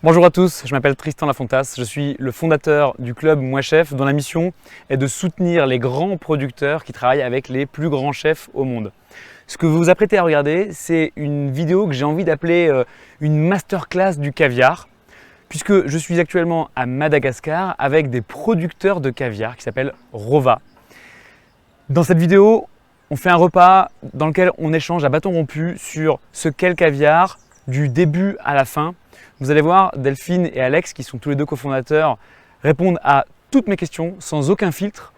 Bonjour à tous, je m'appelle Tristan Lafontasse, je suis le fondateur du club Moi Chef dont la mission est de soutenir les grands producteurs qui travaillent avec les plus grands chefs au monde. Ce que vous vous apprêtez à regarder, c'est une vidéo que j'ai envie d'appeler une masterclass du caviar, puisque je suis actuellement à Madagascar avec des producteurs de caviar qui s'appellent Rova. Dans cette vidéo, on fait un repas dans lequel on échange à bâton rompu sur ce qu'est le caviar du début à la fin. Vous allez voir, Delphine et Alex, qui sont tous les deux cofondateurs, répondent à toutes mes questions sans aucun filtre,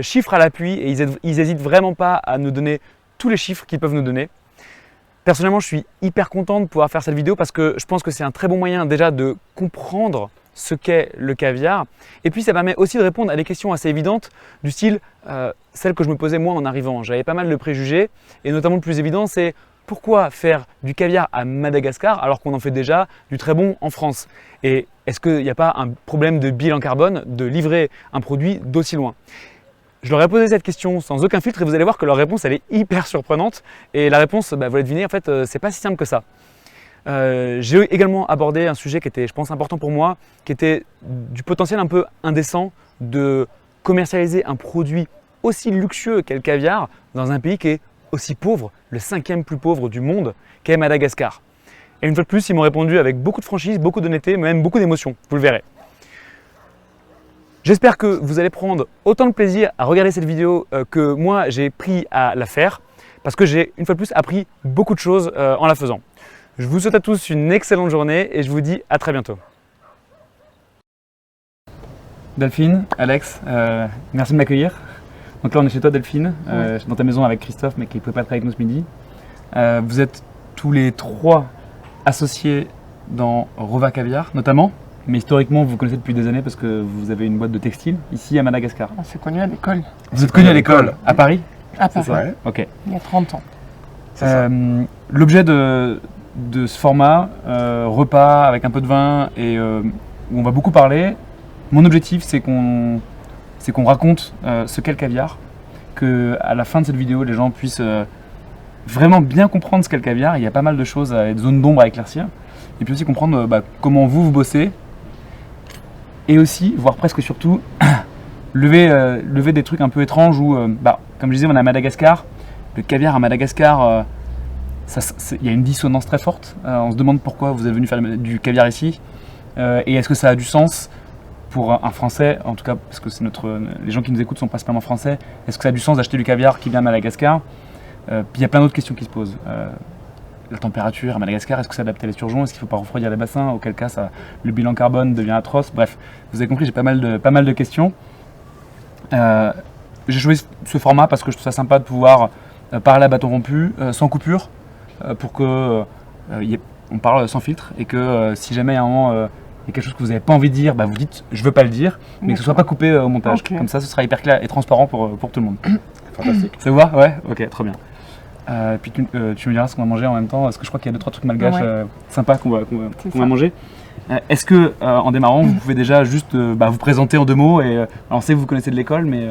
chiffres à l'appui, et ils n'hésitent vraiment pas à nous donner tous les chiffres qu'ils peuvent nous donner. Personnellement, je suis hyper content de pouvoir faire cette vidéo parce que je pense que c'est un très bon moyen déjà de comprendre ce qu'est le caviar. Et puis ça permet aussi de répondre à des questions assez évidentes du style celles que je me posais moi en arrivant. J'avais pas mal de préjugés et notamment le plus évident c'est pourquoi faire du caviar à Madagascar alors qu'on en fait déjà du très bon en France? Et est-ce qu'il n'y a pas un problème de bilan carbone de livrer un produit d'aussi loin? Je leur ai posé cette question sans aucun filtre et vous allez voir que leur réponse elle est hyper surprenante. Et la réponse, vous l'avez deviné, en fait, c'est pas si simple que ça. J'ai également abordé un sujet qui était, je pense, important pour moi, qui était du potentiel un peu indécent de commercialiser un produit aussi luxueux qu'est le caviar dans un pays qui est aussi pauvre, le 5e plus pauvre du monde, qu'est Madagascar. Et une fois de plus, ils m'ont répondu avec beaucoup de franchise, beaucoup d'honnêteté, mais même beaucoup d'émotion, vous le verrez. J'espère que vous allez prendre autant de plaisir à regarder cette vidéo que moi j'ai pris à la faire, parce que j'ai une fois de plus appris beaucoup de choses en la faisant. Je vous souhaite à tous une excellente journée et je vous dis à très bientôt. Delphine, Alex, merci de m'accueillir. Donc là on est chez toi Delphine, dans ta maison avec Christophe mais qui ne pouvait pas être avec nous ce midi. Vous êtes tous les trois associés dans Rova Caviar notamment, mais historiquement vous vous connaissez depuis des années parce que vous avez une boîte de textile ici à Madagascar. On s'est connus à l'école. Vous êtes connus à l'école, à Paris? À Paris, ouais. Ok. Il y a 30 ans. L'objet de ce format, repas avec un peu de vin et où on va beaucoup parler, mon objectif c'est qu'on raconte ce qu'est le caviar, qu'à la fin de cette vidéo les gens puissent vraiment bien comprendre ce qu'est le caviar. Il y a pas mal de choses, des zones d'ombre à éclaircir, et puis aussi comprendre comment vous bossez, et aussi, voire presque surtout, lever des trucs un peu étranges où, comme je disais, on est à Madagascar, le caviar à Madagascar, il y a une dissonance très forte. On se demande pourquoi vous êtes venu faire du caviar ici, et est-ce que ça a du sens pour un Français, en tout cas parce que les gens qui nous écoutent sont principalement français, est-ce que ça a du sens d'acheter du caviar qui vient de Madagascar? Puis il y a plein d'autres questions qui se posent. La température à Madagascar, est-ce que c'est adapté à l'esturgeon? Est-ce qu'il ne faut pas refroidir les bassins? Auquel cas le bilan carbone devient atroce. Bref, vous avez compris, j'ai pas mal de questions. J'ai choisi ce format parce que je trouve ça sympa de pouvoir parler à bâton rompu, sans coupure, pour qu'on parle sans filtre et que si jamais il y a un moment il y a quelque chose que vous n'avez pas envie de dire, vous dites je veux pas le dire, mais que ce soit pas coupé au montage. Okay. Comme ça, ce sera hyper clair et transparent pour tout le monde. Fantastique. Ça vous va? Ouais. Ok, très bien. Puis tu me diras ce qu'on va manger en même temps, parce que je crois qu'il y a 2-3 trucs malgaches sympas qu'on va manger. Est-ce que en démarrant, vous pouvez déjà juste vous présenter en 2 mots et alors, on sait que vous connaissez de l'école, mais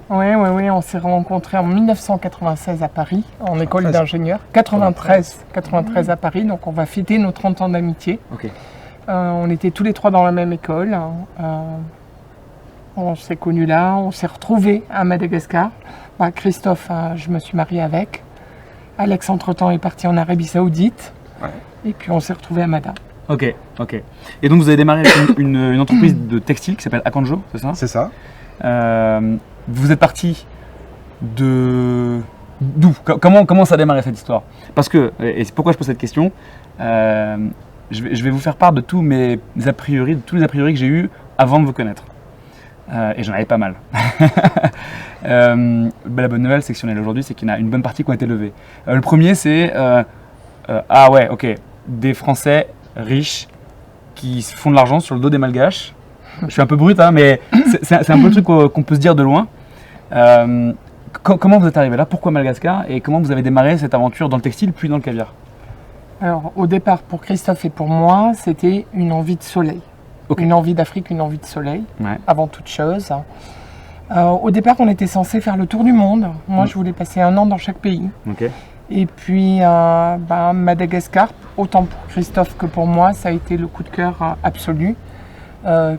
Oui, on s'est rencontrés en 1996 à Paris, en école d'ingénieur. 93 à Paris, donc on va fêter nos 30 ans d'amitié. Okay. On était tous les 3 dans la même école. On s'est connus là, on s'est retrouvés à Madagascar. Christophe, je me suis mariée avec. Alex, entre-temps, est parti en Arabie Saoudite. Ouais. Et puis on s'est retrouvés à Mada. Ok. Et donc vous avez démarré avec une entreprise de textile qui s'appelle Akanjo, c'est ça? C'est ça. Vous êtes parti de... D'où? Comment ça a démarré cette histoire? Parce que, et c'est pourquoi je pose cette question, je vais vous faire part de tous les a priori que j'ai eus avant de vous connaître. Et j'en avais pas mal. La bonne nouvelle, c'est que si on est là aujourd'hui, c'est qu'il y en a une bonne partie qui ont été levées. Le premier, c'est des Français riches qui font de l'argent sur le dos des Malgaches. Je suis un peu brut, mais c'est un peu le truc qu'on peut se dire de loin. Comment vous êtes arrivé là? Pourquoi Madagascar? Et comment vous avez démarré cette aventure dans le textile puis dans le caviar? Alors, au départ, pour Christophe et pour moi, c'était une envie de soleil. Okay. Une envie d'Afrique, une envie de soleil, avant toute chose. Au départ, on était censé faire le tour du monde. Moi, je voulais passer 1 an dans chaque pays. Okay. Et puis Madagascar, autant pour Christophe que pour moi, ça a été le coup de cœur absolu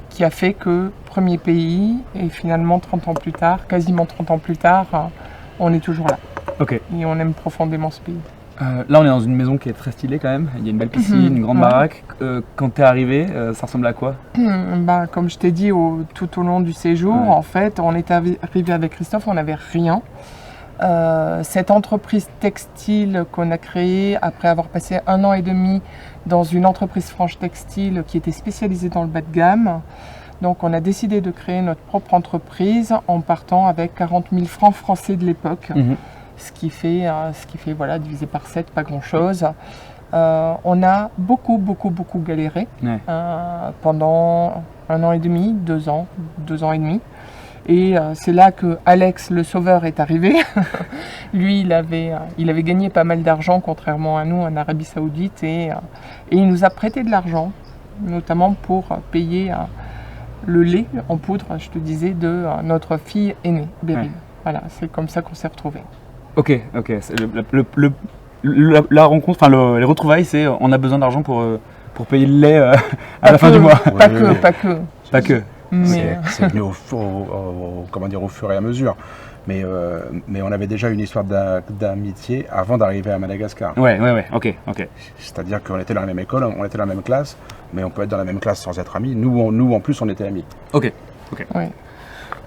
qui a fait que premier pays et finalement 30 ans plus tard, quasiment 30 ans plus tard, on est toujours là. Ok. Et on aime profondément ce pays. Là, on est dans une maison qui est très stylée quand même. Il y a une belle piscine, une grande baraque. Quand tu es arrivé, ça ressemble à quoi? Comme je t'ai dit tout au long du séjour, en fait, on est arrivé avec Christophe, on n'avait rien. Cette entreprise textile qu'on a créée après avoir passé 1 an et demi dans une entreprise franche textile qui était spécialisée dans le bas de gamme. Donc on a décidé de créer notre propre entreprise en partant avec 40 000 francs français de l'époque. Ce qui fait voilà, divisé par 7, pas grand-chose. On a beaucoup galéré pendant 1 an et demi, 2 ans et demi. Et c'est là que Alex le sauveur est arrivé. Lui, il avait gagné pas mal d'argent, contrairement à nous en Arabie Saoudite, et il nous a prêté de l'argent, notamment pour payer le lait en poudre, je te disais, de notre fille aînée, Beryl. Voilà, c'est comme ça qu'on s'est retrouvés. Ok. La rencontre, enfin les retrouvailles, c'est on a besoin d'argent pour payer le lait à la fin du mois. Pas que. C'est venu au fur et à mesure. Mais on avait déjà une histoire d'amitié avant d'arriver à Madagascar. Ouais, ok. C'est-à-dire qu'on était dans la même école, on était dans la même classe, mais on peut être dans la même classe sans être amis. Nous en plus, on était amis. Ok. Ouais.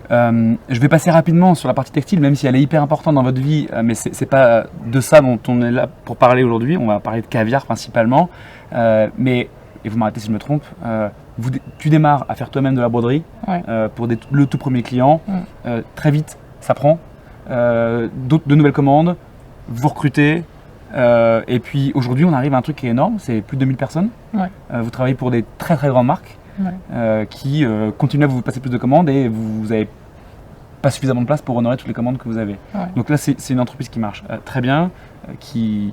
Je vais passer rapidement sur la partie textile, même si elle est hyper importante dans votre vie, mais c'est pas de ça dont on est là pour parler aujourd'hui. On va parler de caviar principalement, et vous m'arrêtez si je me trompe, tu démarres à faire toi-même de la broderie pour le tout premier client. Très vite, ça prend. De nouvelles commandes, vous recrutez, et puis aujourd'hui on arrive à un truc qui est énorme, c'est plus de 2000 personnes. Vous travaillez pour des très très grandes marques. Qui continuent à vous passer plus de commandes et vous n'avez pas suffisamment de place pour honorer toutes les commandes que vous avez. Donc là, c'est une entreprise qui marche très bien, qui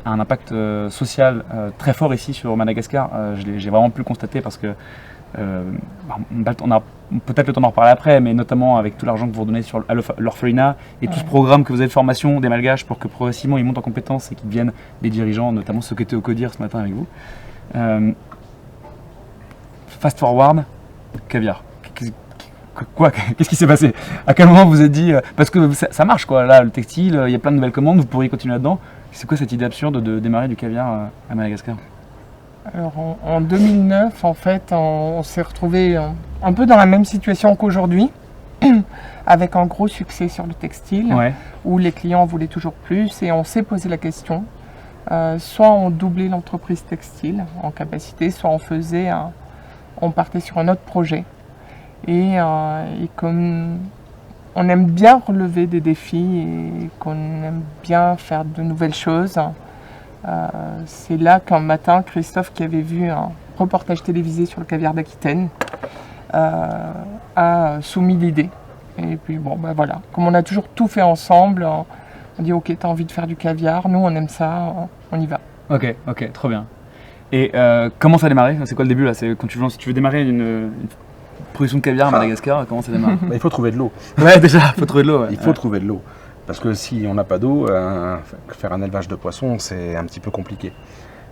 a un impact social très fort ici sur Madagascar. J'ai vraiment pu le constater parce que on a peut-être le temps d'en reparler après, mais notamment avec tout l'argent que vous redonnez sur l'orphelinat et tout ce programme que vous avez de formation des Malgaches pour que progressivement ils montent en compétences et qu'ils deviennent des dirigeants, notamment ceux qui étaient au CODIR ce matin avec vous. Fast forward, caviar. Qu'est-ce qui s'est passé? À quel moment vous vous êtes dit, parce que ça marche quoi, là le textile, il y a plein de nouvelles commandes, vous pourriez continuer là-dedans. C'est quoi cette idée absurde de démarrer du caviar à Madagascar? Alors en 2009, en fait, on s'est retrouvé un peu dans la même situation qu'aujourd'hui, avec un gros succès sur le textile, où les clients voulaient toujours plus, et on s'est posé la question, soit on doublait l'entreprise textile en capacité, soit on partait sur un autre projet. Et comme on aime bien relever des défis et qu'on aime bien faire de nouvelles choses, c'est là qu'un matin, Christophe, qui avait vu un reportage télévisé sur le caviar d'Aquitaine, a soumis l'idée. Et puis voilà, comme on a toujours tout fait ensemble, on dit ok, t'as envie de faire du caviar, nous on aime ça, on y va. Ok, trop bien. Et comment ça a démarré? C'est quoi le début là? C'est quand si tu veux démarrer une production de caviar à Madagascar, comment ça démarre? Il faut trouver de l'eau. Ouais, déjà, il faut trouver de l'eau. Il faut trouver de l'eau. Parce que si on n'a pas d'eau, faire un élevage de poissons, c'est un petit peu compliqué.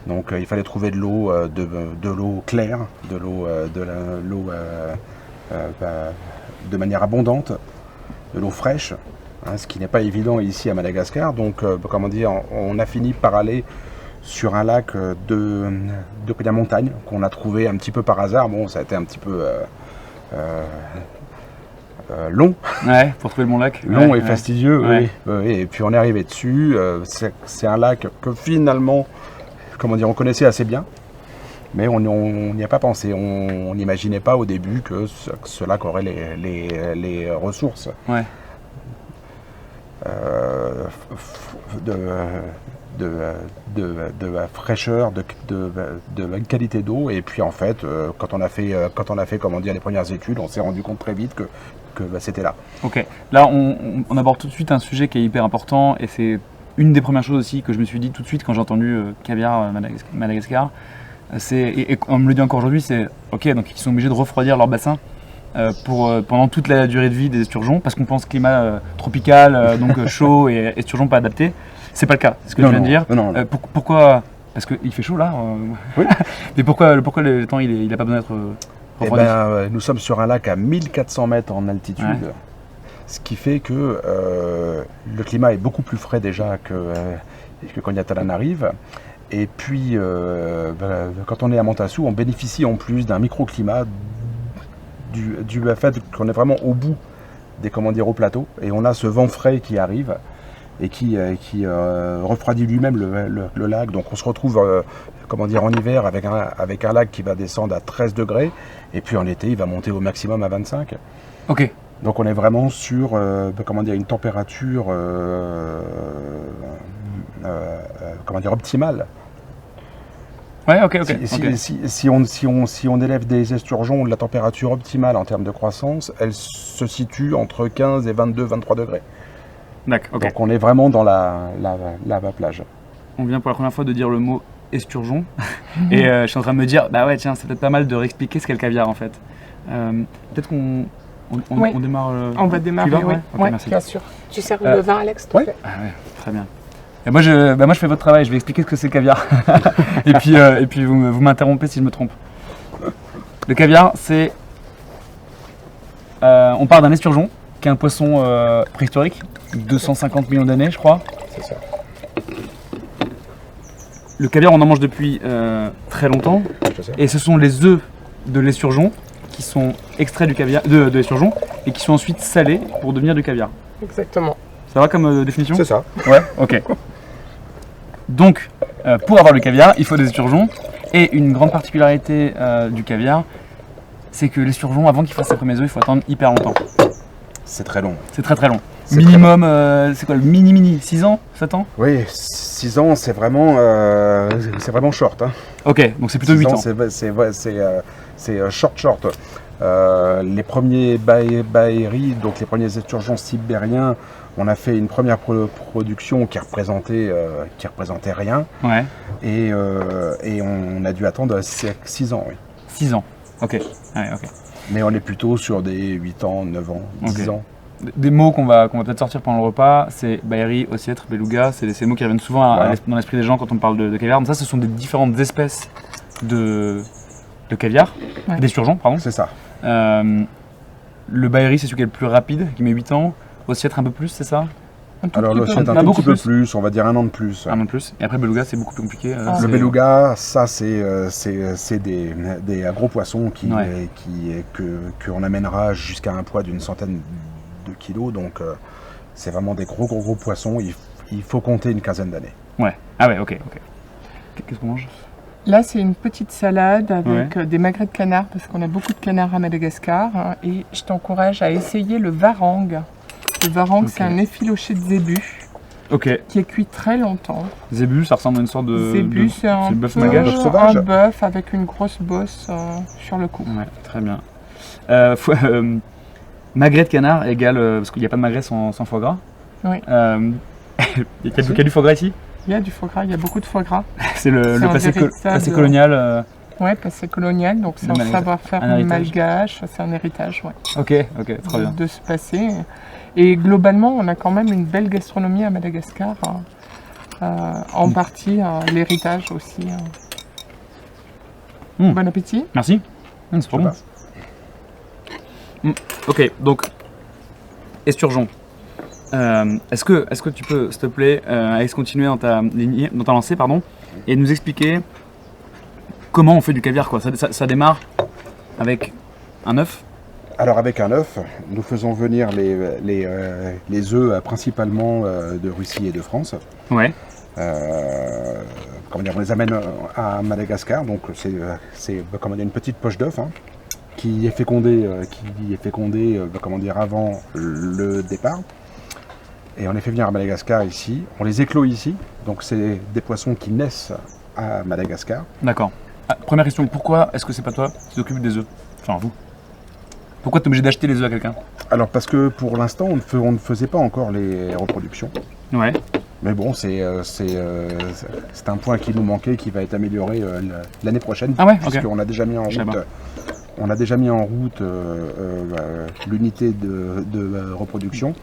Donc il fallait trouver de l'eau, de l'eau claire, de l'eau de manière abondante, de l'eau fraîche, ce qui n'est pas évident ici à Madagascar. Donc on a fini par aller sur un lac de la montagne qu'on a trouvé un petit peu par hasard. Bon, ça a été un petit peu long. Ouais, pour trouver le bon lac. Long et fastidieux, oui. Et puis on est arrivé dessus. C'est un lac que finalement, on connaissait assez bien. Mais on n'y a pas pensé. On n'imaginait pas au début que ce lac aurait les ressources. De fraîcheur, de qualité d'eau, et puis en fait, quand on a fait les premières études, on s'est rendu compte très vite que c'était là. Ok, là on aborde tout de suite un sujet qui est hyper important, et c'est une des premières choses aussi que je me suis dit tout de suite quand j'ai entendu caviar Madagascar. Et on me le dit encore aujourd'hui, c'est ok, donc ils sont obligés de refroidir leur bassin pendant toute la durée de vie des esturgeons, parce qu'on pense climat tropical, donc chaud et esturgeons pas adaptés. C'est pas le cas, c'est ce que Non, tu viens de dire. non. Pourquoi? Parce qu'il fait chaud là. Oui. Mais pourquoi le temps il n'a pas besoin d'être refroidi? Nous sommes sur un lac à 1400 mètres en altitude, Ouais. ce qui fait que le climat est beaucoup plus frais déjà que quand Yatalan arrive. Et puis, quand on est à Mantassou, on bénéficie en plus d'un microclimat du fait qu'on est vraiment au bout au plateau. Et on a ce vent frais qui arrive et qui refroidit lui-même le lac. Donc on se retrouve en hiver avec un lac qui va descendre à 13 degrés. Et puis en été, il va monter au maximum à 25. Ok. Donc on est vraiment sur une température optimale. Ouais, ok. Si on élève des esturgeons, la température optimale en termes de croissance, elle se situe entre 15 et 22, 23 degrés. D'accord, ok. Donc on est vraiment dans la plage. On vient pour la première fois de dire le mot esturgeon. Et je suis en train de me dire, bah ouais, tiens, c'est peut-être pas mal de réexpliquer ce qu'est le caviar en fait. Peut-être qu'on Oui. on démarre. On va démarrer, Tu vas, oui. ouais Ok, Ouais, merci. bien sûr. Tu sers le vin, Alex, s'il te ouais. plaît. Ah ouais, très bien. Et moi, je fais votre travail, je vais expliquer ce que c'est le caviar. et puis vous m'interrompez si je me trompe. Le caviar, c'est. On part d'un esturgeon, qui est un poisson préhistorique, 250 millions d'années, je crois. C'est ça. Le caviar, on en mange depuis très longtemps. Je sais. Et ce sont les œufs de l'esturgeon qui sont extraits du caviar, de l'esturgeon et qui sont ensuite salés pour devenir du caviar. Exactement. Ça va comme définition? C'est ça. Ouais, ok. Donc, pour avoir le caviar, il faut des esturgeons. Et une grande particularité du caviar, c'est que l'esturgeon, avant qu'il fasse ses premiers œufs, il faut attendre hyper longtemps. C'est très long. C'est très très long. C'est Minimum, c'est quoi le mini 6 ans? 7 ans? Oui, 6 ans, c'est vraiment short. Hein. Ok, donc c'est plutôt 8 ans. C'est short. Les premiers baéris, donc les premiers esturgeons sibériens, on a fait une première production qui représentait rien. Ouais, Et on a dû attendre 6 ans, oui. 6 ans. Ok, ouais, ok. Mais on est plutôt sur des 8 ans, 9 ans, 10 Ok. ans. Des mots qu'on va peut-être sortir pendant le repas, c'est baïri, ossiètre, beluga, c'est ces mots qui reviennent souvent Voilà. dans l'esprit des gens quand on parle de caviar. Donc ça, ce sont des différentes espèces de caviar, Ouais. d'esturgeon, pardon. C'est ça. Le baïri, c'est celui qui est le plus rapide, qui met 8 ans. Ossiètre un peu plus, c'est ça? Un tout Alors petit le peu. c'est un Ah, tout beaucoup petit peu plus. plus, on va dire 1 an de plus. Un an de plus. Et après, beluga, c'est beaucoup plus compliqué. Ah. c'est- Le beluga, ça c'est des gros poissons Ouais. qu'on amènera jusqu'à un poids d'une centaine de kilos. Donc c'est vraiment des gros poissons. Il faut compter une quinzaine d'années. Ouais. Ah ouais, ok. Qu'est-ce qu'on mange? Là, c'est une petite salade avec des magrets de canard, parce qu'on a beaucoup de canards à Madagascar. Hein, et je t'encourage à essayer le varang. Le varang, Ok. c'est un effiloché de zébu Ok. qui est cuit très longtemps. Zébu, ça ressemble à une sorte de. Zébu, c'est un le bœuf peu malgache. Bœuf sauvage. un bœuf avec une grosse bosse sur le cou. Ouais, très bien. Magret de canard égale. Parce qu'il n'y a pas de magret sans foie gras. Oui. Il y a du foie gras ici? Il y a du foie gras, il y a beaucoup de foie gras. C'est le C'est un passé véritable- colonial. Ouais, passé colonial, donc c'est Un un héritage. savoir-faire Un héritage. malgache, c'est un héritage, ouais, Ok, très bien. de ce passé. Et globalement, on a quand même une belle gastronomie à Madagascar, en partie l'héritage aussi. Mm. Bon appétit. Merci. C'est trop bon. Ok, donc esturgeon. Est-ce que tu peux, s'il te plaît, Alex, continuer dans ta lancée, pardon, et nous expliquer comment on fait du caviar, quoi. Ça démarre avec un œuf. Alors avec un œuf, nous faisons venir les œufs principalement de Russie et de France. Ouais. On les amène à Madagascar, donc c'est une petite poche d'œuf hein, qui est fécondée, avant le départ. Et on les fait venir à Madagascar ici, on les éclot ici, donc c'est des poissons qui naissent à Madagascar. D'accord. Première question, pourquoi est-ce que c'est pas toi qui t'occupes des œufs? Enfin, vous. Pourquoi tu es obligé d'acheter les œufs à quelqu'un? Alors parce que pour l'instant on ne faisait pas encore les reproductions. Ouais. Mais bon, c'est un point qui nous manquait, qui va être amélioré l'année prochaine, Ah ouais, ok. puisqu'on a déjà mis en Je sais route on a déjà mis en route l'unité de reproduction.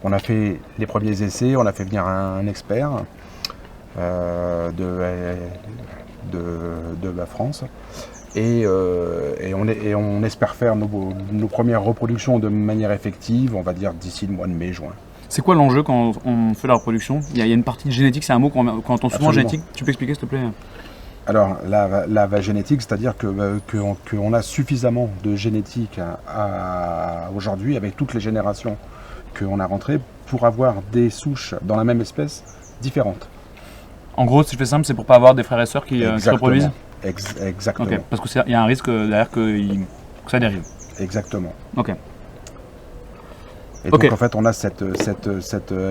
On a fait les premiers essais, on a fait venir un expert de la France. Et on espère faire nos premières reproductions de manière effective, on va dire d'ici le mois de mai-juin. C'est quoi l'enjeu quand on fait la reproduction? Il y a une partie de génétique, c'est un mot qu'on entend souvent, génétique. Tu peux expliquer s'il te plaît? Alors la génétique, c'est-à-dire qu'on a suffisamment de génétique aujourd'hui, avec toutes les générations qu'on a rentrées, pour avoir des souches dans la même espèce différentes. En gros, si je fais simple, c'est pour pas avoir des frères et sœurs qui se reproduisent? Exactement. Okay. Parce qu'il y a un risque derrière que ça dérive. Exactement. Ok. Et donc en fait on a cette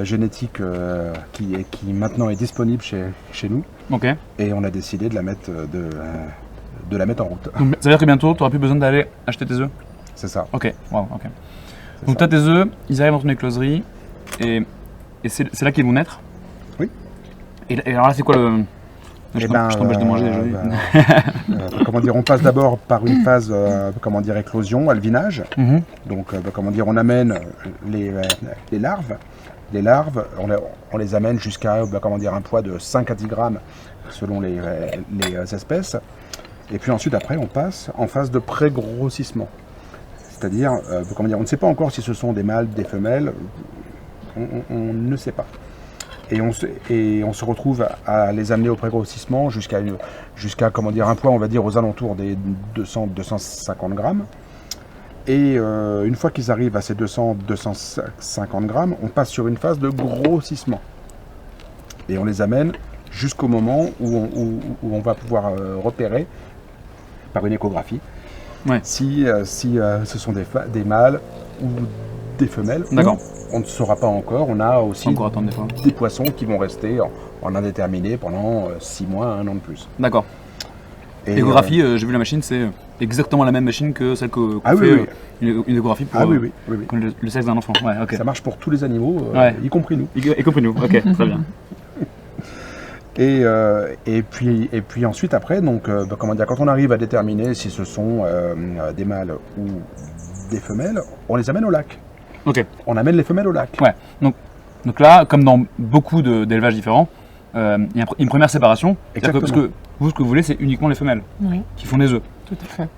génétique qui maintenant est disponible chez nous. Ok. Et on a décidé de la mettre, de la mettre en route. Donc, ça veut dire que bientôt tu n'auras plus besoin d'aller acheter tes œufs? C'est ça. Ok. Wow, ok. Donc tu as tes œufs, ils arrivent dans ton écloserie et c'est là qu'ils vont naître? Oui. Et alors là c'est quoi le... Je t'empêche de manger déjà. Comment dire, on passe d'abord par une phase, éclosion, alvinage. Donc, on amène les larves. Les larves, on les amène jusqu'à, un poids de 5 à 10 grammes selon les espèces. Et puis ensuite, après, on passe en phase de pré-grossissement. C'est-à-dire, on ne sait pas encore si ce sont des mâles, des femelles. On ne sait pas. Et on se retrouve à les amener au pré-grossissement jusqu'à un poids, on va dire, aux alentours des 200-250 grammes. Et une fois qu'ils arrivent à ces 200-250 grammes, on passe sur une phase de grossissement. Et on les amène jusqu'au moment où on va pouvoir repérer, par une échographie, si ce sont des mâles ou des femelles. D'accord. On ne saura pas encore. On a aussi des poissons qui vont rester en indéterminé pendant 6 mois à 1 an de plus. D'accord. L'échographie, j'ai vu la machine, c'est exactement la même machine que celle qu'on fait une échographie pour le sexe d'un enfant. Ouais, okay. Ça marche pour tous les animaux, y compris nous. Y compris nous, ok, très bien. Et puis ensuite, après, quand on arrive à déterminer si ce sont des mâles ou des femelles, on les amène au lac. Ok. On amène les femelles au lac. Ouais. Donc là, comme dans beaucoup d'élevages différents, il y a une première séparation. Exactement. Parce que vous, ce que vous voulez, c'est uniquement les femelles qui font des œufs. Tout à fait.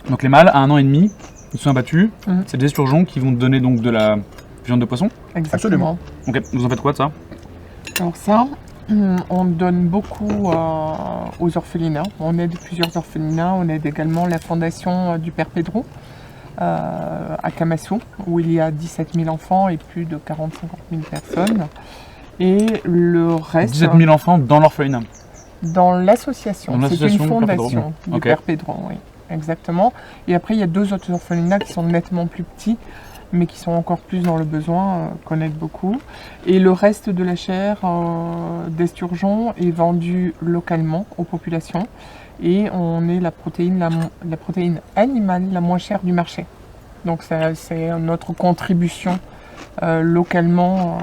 Donc les mâles, à 1 an et demi, ils sont abattus. C'est des esturgeons qui vont donner donc de la viande de poisson. Exactement. Ok. Vous en faites quoi de ça? Alors ça, on donne beaucoup aux orphelinats. On aide plusieurs orphelinats. On aide également la fondation du Père Pedro à Camassou, où il y a 17 000 enfants et plus de 40-50 000 personnes. Et le reste... 17 000 enfants dans l'orphelinat? Dans l'association. C'est une fondation du Père Pedro, oui, exactement. Et après, il y a 2 autres orphelinats qui sont nettement plus petits, mais qui sont encore plus dans le besoin, qu'on aide beaucoup. Et le reste de la chair d'esturgeon est vendu localement aux populations. Et on est la protéine animale la moins chère du marché. Donc c'est notre contribution localement.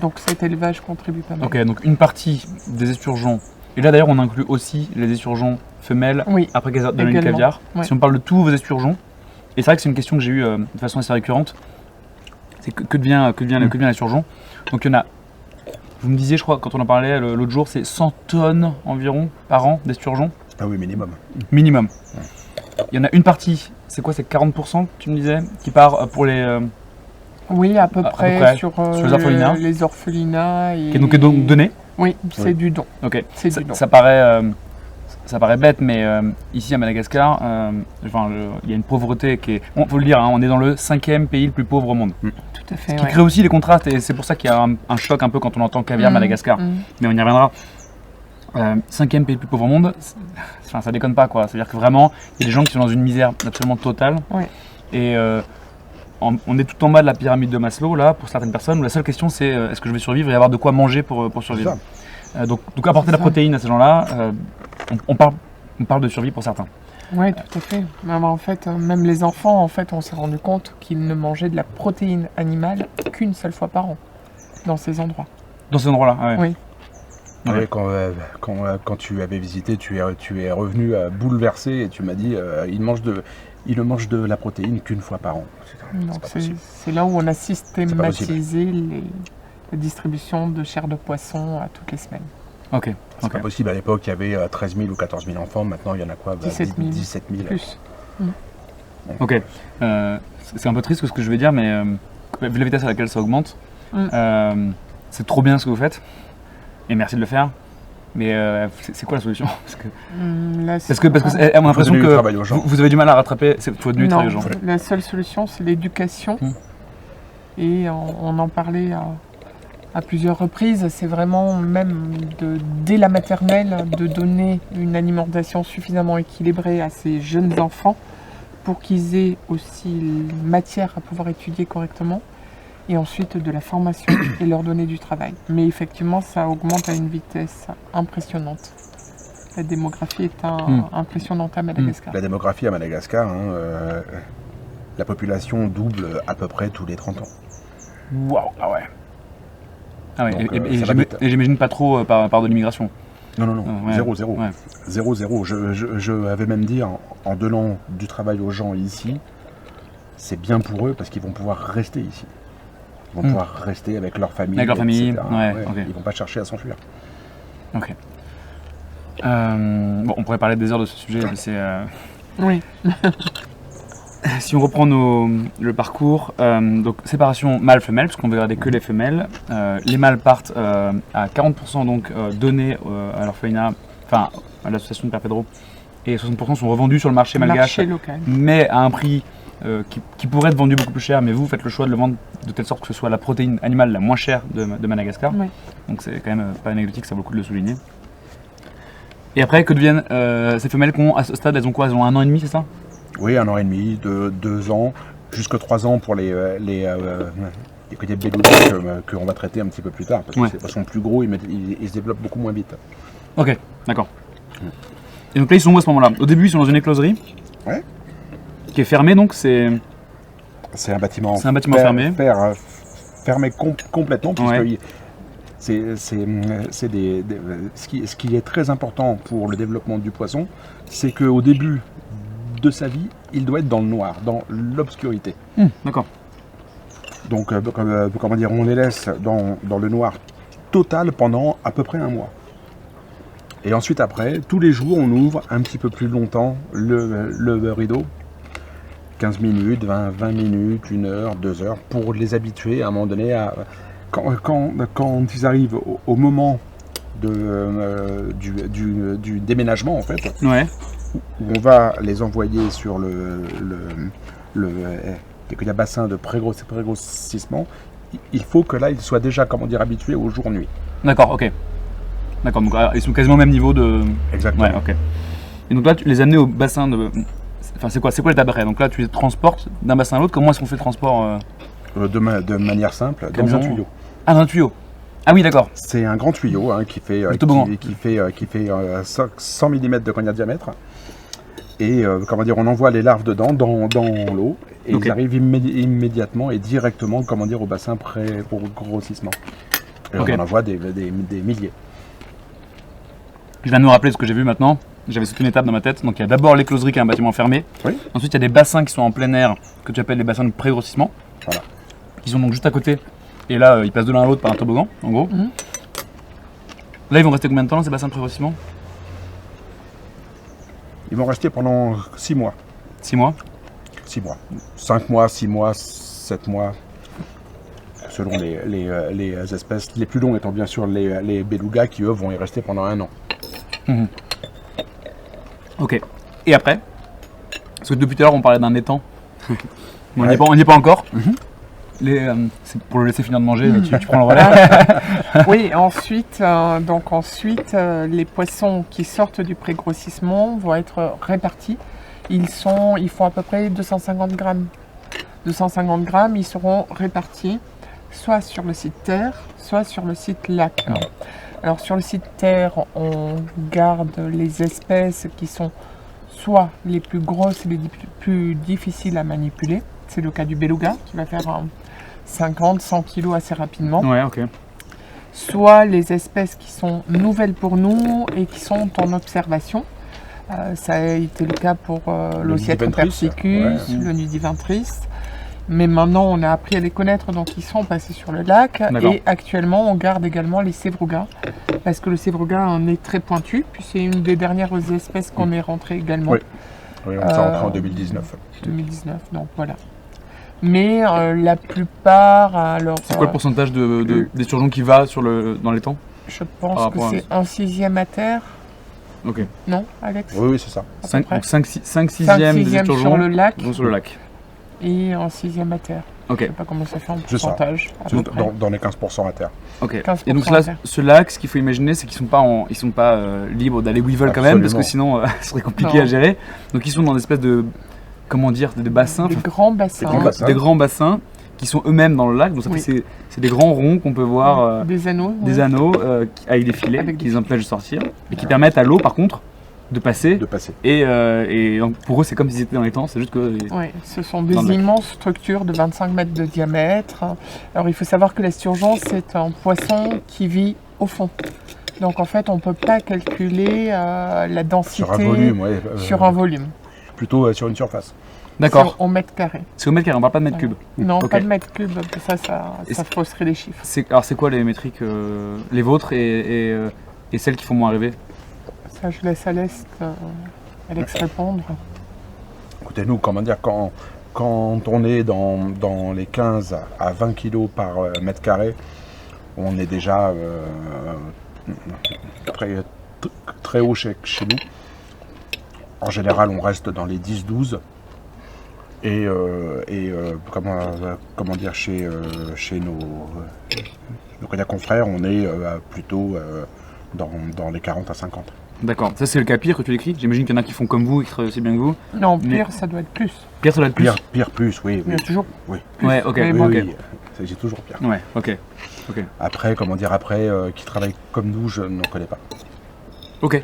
Donc cet élevage contribue pas mal. Ok, donc une partie des esturgeons. Et là d'ailleurs on inclut aussi les esturgeons femelles après qu'elles donnent le caviar. Ouais. Si on parle de tous vos esturgeons, et c'est vrai que c'est une question que j'ai eue de façon assez récurrente, c'est que devient l'esturgeon. Donc il y en a, vous me disiez je crois quand on en parlait l'autre jour, c'est 100 tonnes environ par an d'esturgeons. Ah oui, minimum. Minimum. Ouais. Il y en a une partie, c'est quoi, c'est 40% tu me disais, qui part pour les... oui, à peu près sur les orphelinats. Les orphelinais. Qui est donc donné? Oui, c'est du don. Ok. C'est du don. Ça paraît bête, mais ici à Madagascar, il y a une pauvreté qui est... Bon, faut le dire, on est dans le 5e pays le plus pauvre au monde. Tout à fait. Ce qui crée aussi les contrastes, et c'est pour ça qu'il y a un choc un peu quand on entend caviar Madagascar. Mais on y reviendra. 5e pays le plus pauvre au monde, ça déconne pas quoi. C'est-à-dire que vraiment, il y a des gens qui sont dans une misère absolument totale. Oui. Et on est tout en bas de la pyramide de Maslow là, pour certaines personnes, où la seule question c'est est-ce que je vais survivre et avoir de quoi manger pour survivre. Donc apporter la protéine à ces gens-là, on parle de survie pour certains. Oui, tout à fait. En fait, même les enfants, on s'est rendu compte qu'ils ne mangeaient de la protéine animale qu'une seule fois par an dans ces endroits. Dans ces endroits-là, ouais. Oui. Ouais, quand tu avais visité, tu es revenu bouleversé et tu m'as dit il ne mange de la protéine qu'une fois par an. Donc c'est là où on a systématisé la distribution de chair de poisson à toutes les semaines. Ok. C'est pas possible. À l'époque, il y avait 13 000 ou 14 000 enfants. Maintenant, il y en a quoi 17 000. 17 000. Plus. Ok. C'est un peu triste ce que je vais dire, mais vu la vitesse à laquelle ça augmente, c'est trop bien ce que vous faites. Et merci de le faire. Mais c'est quoi la solution? Parce que on a l'impression que vous avez du mal à rattraper votre nuit de travail aux gens. La seule solution, c'est l'éducation. Et on en parlait à plusieurs reprises. C'est vraiment même dès la maternelle de donner une alimentation suffisamment équilibrée à ces jeunes enfants pour qu'ils aient aussi matière à pouvoir étudier correctement. Et ensuite de la formation et leur donner du travail. Mais effectivement, ça augmente à une vitesse impressionnante. La démographie est impressionnante à Madagascar. La démographie à Madagascar, la population double à peu près tous les 30 ans. Waouh, ah ouais. Ah ouais. Donc, et j'imagine pas trop par de l'immigration. Non, ouais. Zéro. Ouais. Zéro. Je avais même dit, en donnant du travail aux gens ici, c'est bien pour eux parce qu'ils vont pouvoir rester ici. Ils vont pouvoir rester avec leur famille. Avec leur famille, okay. Ils vont pas chercher à s'enfuir. Ok. Bon, on pourrait parler des heures de ce sujet, mais c'est... Oui. Si on reprend le parcours, donc séparation mâle-femelle, parce qu'on veut garder que les femelles. Les mâles partent à 40% donc donnés à l'orphelinat, enfin à l'association de Père Pedro, et 60% sont revendus sur le marché malgache, local. Mais à un prix qui pourrait être vendu beaucoup plus cher, mais vous faites le choix de le vendre de telle sorte que ce soit la protéine animale la moins chère de Madagascar. Oui. Donc c'est quand même pas anecdotique, ça vaut le coup de le souligner. Et après, que deviennent ces femelles qui ont, à ce stade, elles ont quoi? Elles ont 1 an et demi, c'est ça? Oui, 1 an et demi, 2 ans, jusque 3 ans pour les côtés beluga qu'on va traiter un petit peu plus tard, parce que ces poissons plus gros, ils se développent beaucoup moins vite. Ok, d'accord. Et donc là, ils sont où à ce moment-là? Au début, ils sont dans une écloserie qui est fermée, donc c'est un bâtiment, fermé. Fermé complètement, puisque ce qui est très important pour le développement du poisson, c'est qu'au début de sa vie, il doit être dans le noir, dans l'obscurité. D'accord. Donc, comment dire, on les laisse dans le noir total pendant à peu près 1 mois. Et ensuite, après, tous les jours, on ouvre un petit peu plus longtemps le rideau. 15 minutes, 20 minutes, 1 heure, 2 heures, pour les habituer à un moment donné à... Quand ils arrivent au moment du déménagement, en fait, où on va les envoyer sur le bassin de pré-grossissement, il faut que là, ils soient déjà, comment dire, habitués au jour-nuit. D'accord, ok. D'accord, donc ils sont quasiment au même niveau de... Exactement. Ouais, ok. Et donc là, tu les amener au bassin de... Enfin, c'est quoi l'étape après? Donc là, tu les transportes d'un bassin à l'autre. Comment est-ce qu'on fait le transport de manière simple, dans un tuyau. Ah, dans un tuyau. Ah oui, d'accord. C'est un grand tuyau qui fait 100 mm de diamètre. Et comment dire, on envoie les larves dedans, dans l'eau, et ils arrivent immédiatement et directement, comment dire, au bassin pré-grossissement. Et on en envoie des milliers. Je viens de me rappeler ce que j'ai vu maintenant. J'avais sauté une étape dans ma tête. Donc il y a d'abord l'écloserie qui est un bâtiment fermé. Oui. Ensuite il y a des bassins qui sont en plein air, que tu appelles les bassins de pré-grossissement. Voilà. Qui sont donc juste à côté. Et là ils passent de l'un à l'autre par un toboggan, en gros. Là ils vont rester combien de temps dans ces bassins de pré-grossissement? Ils vont rester pendant 6 mois. 6 mois? 6 mois. 5 mois, 6 mois, 7 mois. Selon les espèces. Les plus longs étant bien sûr les belugas qui eux vont y rester pendant 1 an. Ok. Et après? Parce que depuis tout à l'heure on parlait d'un étang. On n'y est pas encore. C'est pour le laisser finir de manger, tu prends le relais. Oui, ensuite, les poissons qui sortent du pré-grossissement vont être répartis. Ils font à peu près 250 grammes. 250 grammes, ils seront répartis soit sur le site terre, soit sur le site lac. Alors sur le site terre, on garde les espèces qui sont soit les plus grosses et les plus difficiles à manipuler. C'est le cas du beluga qui va faire 50-100 kg assez rapidement. Ouais, ok. soit les espèces qui sont nouvelles pour nous et qui sont en observation. Ça a été le cas pour l'Ossiette persicus, le nudiventris. Mais maintenant, on a appris à les connaître, donc ils sont passés sur le lac. Et actuellement, on garde également les sévrougas, parce que le sévrouga a un nez très pointu, puis c'est une des dernières espèces qu'on est rentré également. Oui, on est rentré en 2019. 2019, donc voilà. Mais la plupart, alors... C'est quoi le pourcentage d'esturgeon qui va dans les temps? Je pense que c'est 1/6 à terre. Ok. Non, Alex? Oui, c'est ça. 5/6 des esturgeons sur le lac. vont sur le lac. Et 1/6 à terre. Ok. Je ne sais pas comment ça fait en pourcentage. Dans les 15% à terre. Ok. Et donc là, ce lac, ce qu'il faut imaginer, c'est qu'ils ne sont pas libres d'aller où ils veulent quand même, parce que sinon, ce serait compliqué à gérer. Donc ils sont dans des espèces de, comment dire, de bassins. Des grands bassins. Des grands bassins qui sont eux-mêmes dans le lac. Donc ça fait c'est des grands ronds qu'on peut voir. Des anneaux. Des anneaux avec des filets qui les empêchent de sortir et qui permettent à l'eau, par contre, de passer. Et donc pour eux, c'est comme s'ils étaient dans les temps, c'est juste que... Oui, ce sont des immenses structures de 25 mètres de diamètre. Alors il faut savoir que l'esturgeon, c'est un poisson qui vit au fond. Donc en fait, on ne peut pas calculer la densité sur un volume. Plutôt sur une surface. D'accord. C'est au mètre carré. C'est au mètre carré, on ne parle pas de mètre cube. Non, pas de mètre cube, ça fausserait les chiffres. Alors c'est quoi les métriques, les vôtres et celles qui font moins rêver? Ça, je laisse Alex répondre. Écoutez, nous, comment dire, quand on est dans les 15 à 20 kg par mètre carré, on est déjà très haut chez nous. En général, on reste dans les 10-12. Et comment dire, chez nos confrères, on est plutôt dans les 40 à 50. D'accord, ça c'est le cas pire que tu décris. J'imagine qu'il y en a qui font comme vous et qui travaillent aussi bien que vous. Non, pire, ça doit être plus. Pire, ça doit être plus. Pire plus, oui. Il y a toujours. Oui. Ouais, ok. C'est toujours pire. Ouais, ok. Après, qui travaillent comme nous, je n'en connais pas. Ok.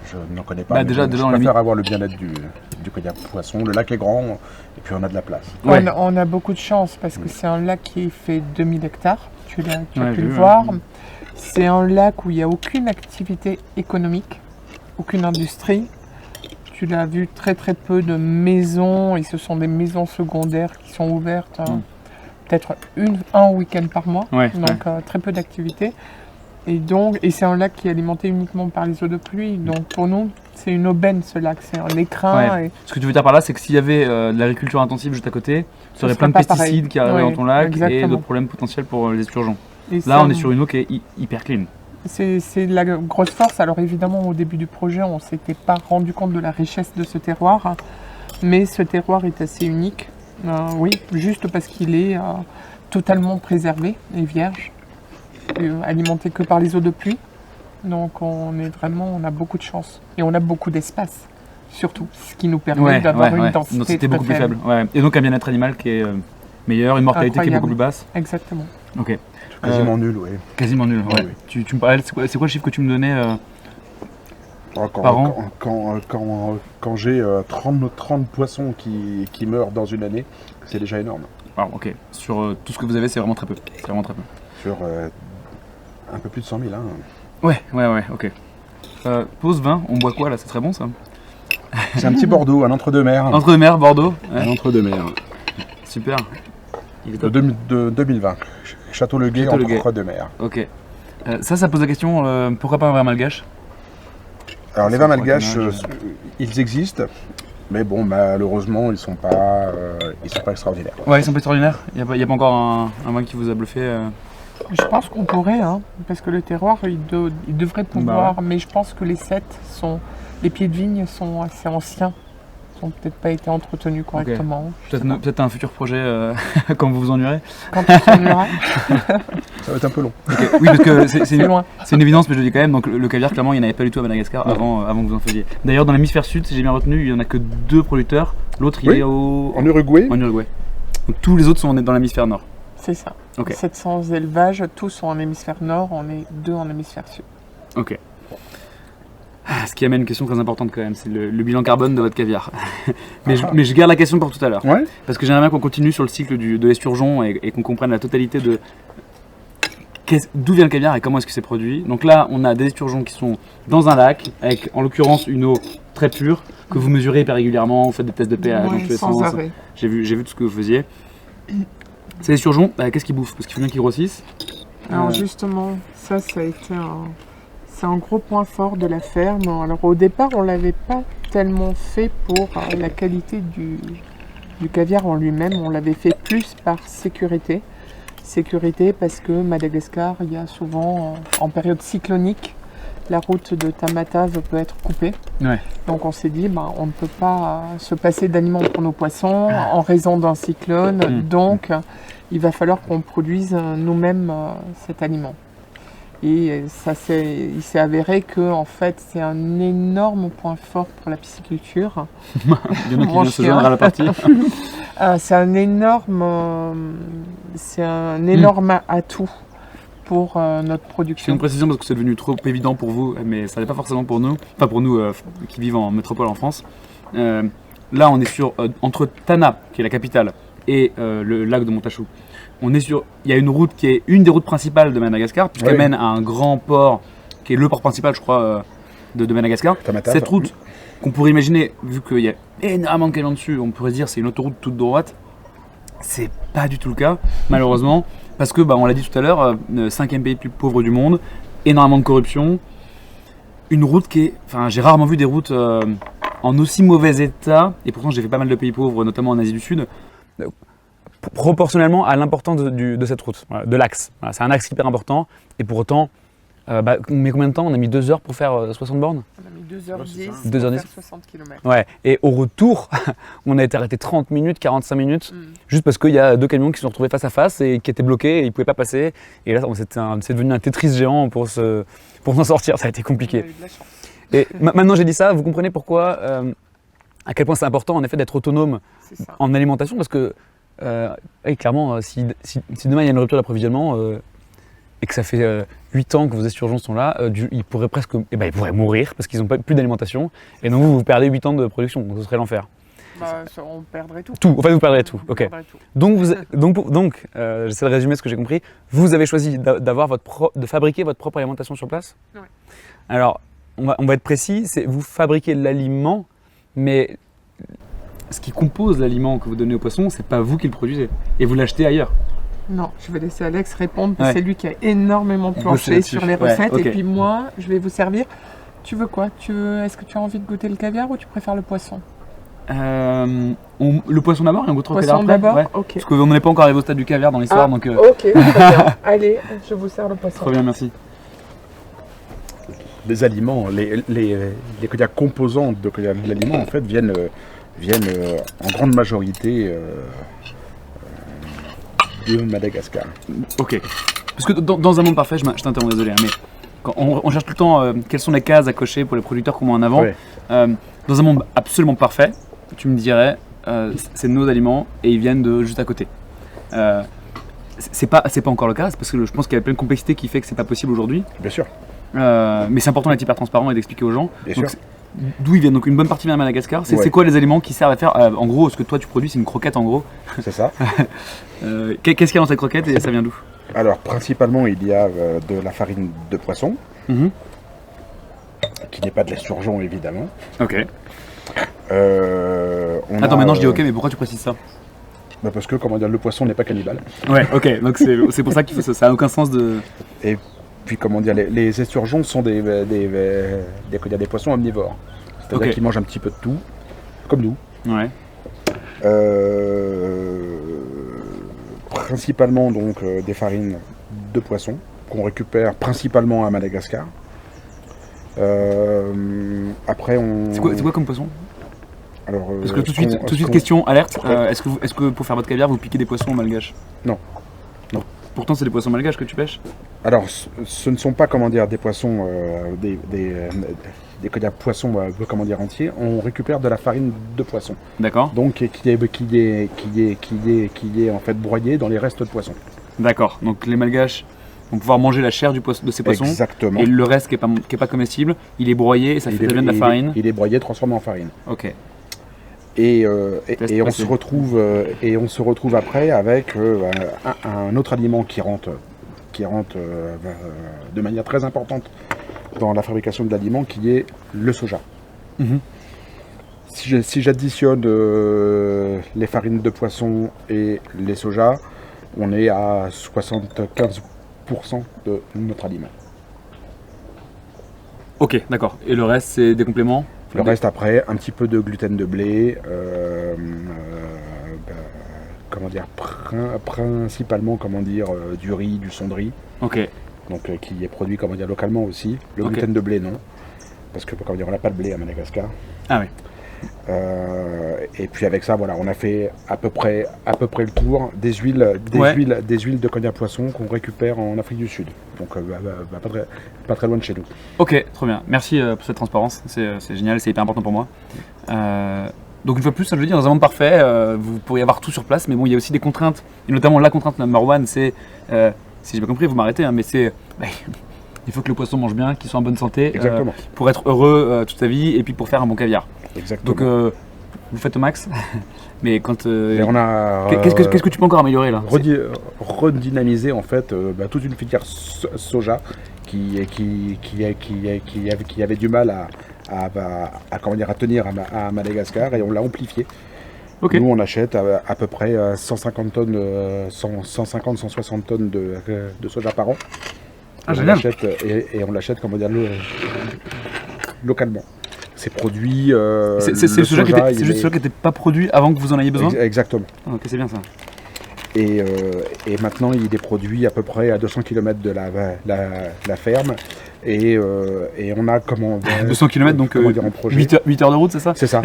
Je n'en connais pas. Déjà, je préfère avoir le bien-être du poisson. Le lac est grand et puis on a de la place. Ouais. On a beaucoup de chance parce que c'est un lac qui fait 2000 hectares. Tu as pu le voir. C'est un lac où il n'y a aucune activité économique, aucune industrie. Tu l'as vu, très très peu de maisons, et ce sont des maisons secondaires qui sont ouvertes peut-être un week-end par mois, donc très peu d'activité. Et c'est un lac qui est alimenté uniquement par les eaux de pluie, donc pour nous, c'est une aubaine ce lac, c'est un écrin. Ouais. Ce que tu veux dire par là, c'est que s'il y avait de l'agriculture intensive juste à côté, tu aurais plein de pesticides qui arriveraient dans ton lac et de problèmes potentiels pour les esturgeons. Là, on est sur une eau qui est hyper clean. C'est la grosse force. Alors évidemment, au début du projet, on ne s'était pas rendu compte de la richesse de ce terroir. Mais ce terroir est assez unique. Oui, juste parce qu'il est totalement préservé et vierge. Alimenté que par les eaux de pluie. Donc on a beaucoup de chance. Et on a beaucoup d'espace, surtout. Ce qui nous permet d'avoir une densité beaucoup plus faible. Et donc un bien-être animal qui est meilleur, une mortalité qui est beaucoup plus basse. Exactement. Ok. Quasiment nul, oui. Quasiment nul, ouais. Tu me parlais, c'est quoi le chiffre que tu me donnais par an? Quand j'ai 30 poissons qui meurent dans une année, c'est déjà énorme. Ah, ok. Sur tout ce que vous avez, c'est vraiment très peu. Sur un peu plus de 100 000. Hein. Ouais, ok. Pause vin, on boit quoi là? C'est très bon ça? C'est un petit Bordeaux, un entre-deux-mers. Entre-deux-mers, Bordeaux. Un entre-deux-mers. Super. De 2020. Château Le Guet, entre-deux-mers. Ok. Ça pose la question, pourquoi pas un vin malgache? Alors les vins malgaches, ils existent, mais bon, malheureusement, ils sont pas extraordinaires. Ouais, ils sont pas extraordinaires. Il n'y a pas encore un vin qui vous a bluffé Je pense qu'on pourrait, parce que le terroir, il devrait pouvoir, mais je pense que les pieds de vigne sont assez anciens. Ils n'ont peut-être pas été entretenus correctement. Peut-être un futur projet quand vous vous ennuierez. Quand on s'ennuiera. Ça va être un peu long. Oui, parce que c'est loin. C'est une évidence, mais je le dis quand même. Donc le caviar, clairement, il n'y en avait pas du tout à Madagascar avant que vous en faisiez. D'ailleurs, dans l'hémisphère sud, si j'ai bien retenu, il n'y en a que 2 producteurs. L'autre, il est en Uruguay. Donc tous les autres sont dans l'hémisphère nord. C'est ça. Okay. 700 élevages, tous sont en hémisphère nord, on est 2 en hémisphère sud. Ok. Ce qui amène une question très importante quand même, c'est le bilan carbone de votre caviar. mais je garde la question pour tout à l'heure. Parce que j'aimerais bien qu'on continue sur le cycle de l'esturgeon et qu'on comprenne la totalité de D'où vient le caviar et comment est-ce que c'est produit? Donc là, on a des esturgeons qui sont dans un lac, avec en l'occurrence une eau très pure, que vous mesurez hyper régulièrement, vous faites des tests de pH dans tous les sens. J'ai vu tout ce que vous faisiez. Ces esturgeons, qu'est-ce qu'ils bouffent? Parce qu'il faut bien qu'ils grossissent. Alors justement, ça a été c'est un gros point fort de la ferme. Alors au départ, on ne l'avait pas tellement fait pour la qualité du caviar en lui-même, on l'avait fait plus par sécurité. Sécurité parce que Madagascar, il y a souvent, en période cyclonique, la route de Tamatave peut être coupée. Ouais. Donc on s'est dit, on ne peut pas se passer d'aliments pour nos poissons en raison d'un cyclone. Donc il va falloir qu'on produise nous-mêmes cet aliment. Et il s'est avéré que en fait, c'est un énorme point fort pour la pisciculture. Il y en a qui viennent se joindre à la partie. C'est un énorme atout pour notre production. C'est une précision parce que c'est devenu trop évident pour vous, mais ça n'est pas forcément pour nous. Enfin pour nous qui vivons en métropole en France. Là, on est entre Tana, qui est la capitale, et le lac de Montachou. Il y a une route qui est une des routes principales de Madagascar, puisqu'elle mène à un grand port, qui est le port principal, je crois, de Madagascar. Cette route, qu'on pourrait imaginer, vu qu'il y a énormément de camions dessus, on pourrait dire c'est une autoroute toute droite. C'est pas du tout le cas, malheureusement, parce que, on l'a dit tout à l'heure, 5e pays le plus pauvre du monde, énormément de corruption, une route qui est... Enfin, j'ai rarement vu des routes en aussi mauvais état, et pourtant j'ai fait pas mal de pays pauvres, notamment en Asie du Sud. Proportionnellement à l'importance de cette route, de l'axe. Voilà, c'est un axe hyper important, et pour autant, on met combien de temps? On a mis 2 heures pour faire 60 bornes? On a mis 2h10 pour faire 60 km. Ouais, et au retour, on a été arrêté 30 minutes, 45 minutes, juste parce qu'il y a 2 camions qui se sont retrouvés face à face et qui étaient bloqués et ils ne pouvaient pas passer. Et là, c'est devenu un Tetris géant pour s'en sortir, ça a été compliqué. On a eu de la chance. Et maintenant j'ai dit ça, vous comprenez pourquoi, à quel point c'est important en effet d'être autonome en alimentation, parce que clairement, si demain il y a une rupture d'approvisionnement et que ça fait 8 ans que vos esturgeons sont là, ils pourraient presque, ils pourraient mourir parce qu'ils n'ont plus d'alimentation, et donc vous perdez 8 ans de production, donc ce serait l'enfer. On perdrait tout. Tout, en fait vous perdrez tout. Ok. Tout. Donc, j'essaie de résumer ce que j'ai compris. Vous avez choisi de fabriquer votre propre alimentation sur place. Ouais. Alors, on va être précis, vous fabriquez l'aliment, mais ce qui compose l'aliment que vous donnez aux poissons, c'est pas vous qui le produisez, et vous l'achetez ailleurs. Non, je vais laisser Alex répondre, parce que c'est lui qui a énormément planché sur les recettes, et puis moi, je vais vous servir. Tu veux quoi? Est-ce que tu as envie de goûter le caviar ou tu préfères le poisson? Le poisson d'abord et on goûtera le caviar après. D'abord, ok. Parce qu'on n'est pas encore arrivé au stade du caviar dans l'histoire, donc... Ok, très bien. Allez, je vous sers le poisson. Très bien, merci. Les aliments, les composantes de l'aliment en fait viennent en grande majorité de Madagascar. Ok. Parce que dans un monde parfait, je t'interromps, désolé, mais quand on cherche tout le temps quelles sont les cases à cocher pour les producteurs qu'on met en avant. Dans un monde absolument parfait, tu me dirais, c'est nos aliments et ils viennent de juste à côté. C'est pas encore le cas, c'est parce que je pense qu'il y a plein de complexité qui fait que c'est pas possible aujourd'hui. Bien sûr. Mais c'est important d'être hyper transparent et d'expliquer aux gens. Bien sûr. D'où ils viennent, donc une bonne partie vient de Madagascar. C'est quoi les aliments qui servent à faire en gros, ce que toi tu produis, c'est une croquette en gros. C'est ça. Qu'est-ce qu'il y a dans cette croquette et ça vient d'où? Alors principalement il y a de la farine de poisson, qui n'est pas de l'esturgeon évidemment. Ok. Attends, maintenant je dis ok, mais pourquoi tu précises ça? Parce que le poisson n'est pas cannibale. Ouais, ok, donc c'est pour ça qu'il faut ça, ça n'a aucun sens de... Et puis les esturgeons sont des poissons omnivores. C'est-à-dire qu'ils mangent un petit peu de tout, comme nous. Ouais. Principalement donc des farines de poisson qu'on récupère principalement à Madagascar. Après on... C'est quoi comme poisson? Alors, parce que tout de suite question, alerte, est-ce que pour faire votre caviar vous piquez des poissons malgaches? Non. Non. Pourtant c'est des poissons malgaches que tu pêches? Alors ce ne sont pas des poissons, des poissons entiers. On récupère de la farine de poisson. D'accord. Donc qui est en fait broyée dans les restes de poisson. D'accord. Donc les malgaches vont pouvoir manger la chair de ces poissons. Exactement. Et le reste qui est pas comestible, il est broyé et ça devient de la farine. Il est broyé, transformé en farine. Ok. Et on se retrouve après avec un autre aliment qui rentre qui rentre de manière très importante dans la fabrication de l'aliment, qui est le soja. Si j'additionne les farines de poisson et les sojas, on est à 75% de notre aliment. Ok, d'accord. Et le reste, c'est des compléments? Le reste après, un petit peu de gluten de blé, comment dire, principalement du riz, du son de riz. Ok. Donc qui est produit localement aussi. Le gluten de blé non, parce que on n'a pas de blé à Madagascar. Ah oui. Et puis avec ça, voilà, on a fait à peu près le tour des huiles de cognac poisson qu'on récupère en Afrique du Sud. Donc pas très loin de chez nous. Ok, trop bien. Merci pour cette transparence. C'est génial, c'est hyper important pour moi. Donc une fois de plus, je veux dire, dans un monde parfait, vous pourriez avoir tout sur place, mais bon, il y a aussi des contraintes. Et notamment la contrainte number one, c'est, si j'ai bien compris, vous m'arrêtez, hein, mais c'est, il faut que le poisson mange bien, qu'il soit en bonne santé, pour être heureux toute sa vie, et puis pour faire un bon caviar. Exactement. Donc vous faites au max, mais quand qu'est-ce que tu peux encore améliorer là? Redynamiser en fait toute une filière soja qui avait du mal à tenir à Madagascar, et on l'a amplifié. Okay. Nous on achète à peu près 150 tonnes, 150-160 tonnes de soja par an. Ah, génial. Et on l'achète localement. C'est produit. C'est juste le soja qui n'était pas produit avant que vous en ayez besoin? Exactement. Ah, ok, c'est bien ça. Et maintenant, il est produit à peu près à 200 km de la ferme. Et on a 200 km, donc 8 heures de route, c'est ça? C'est ça.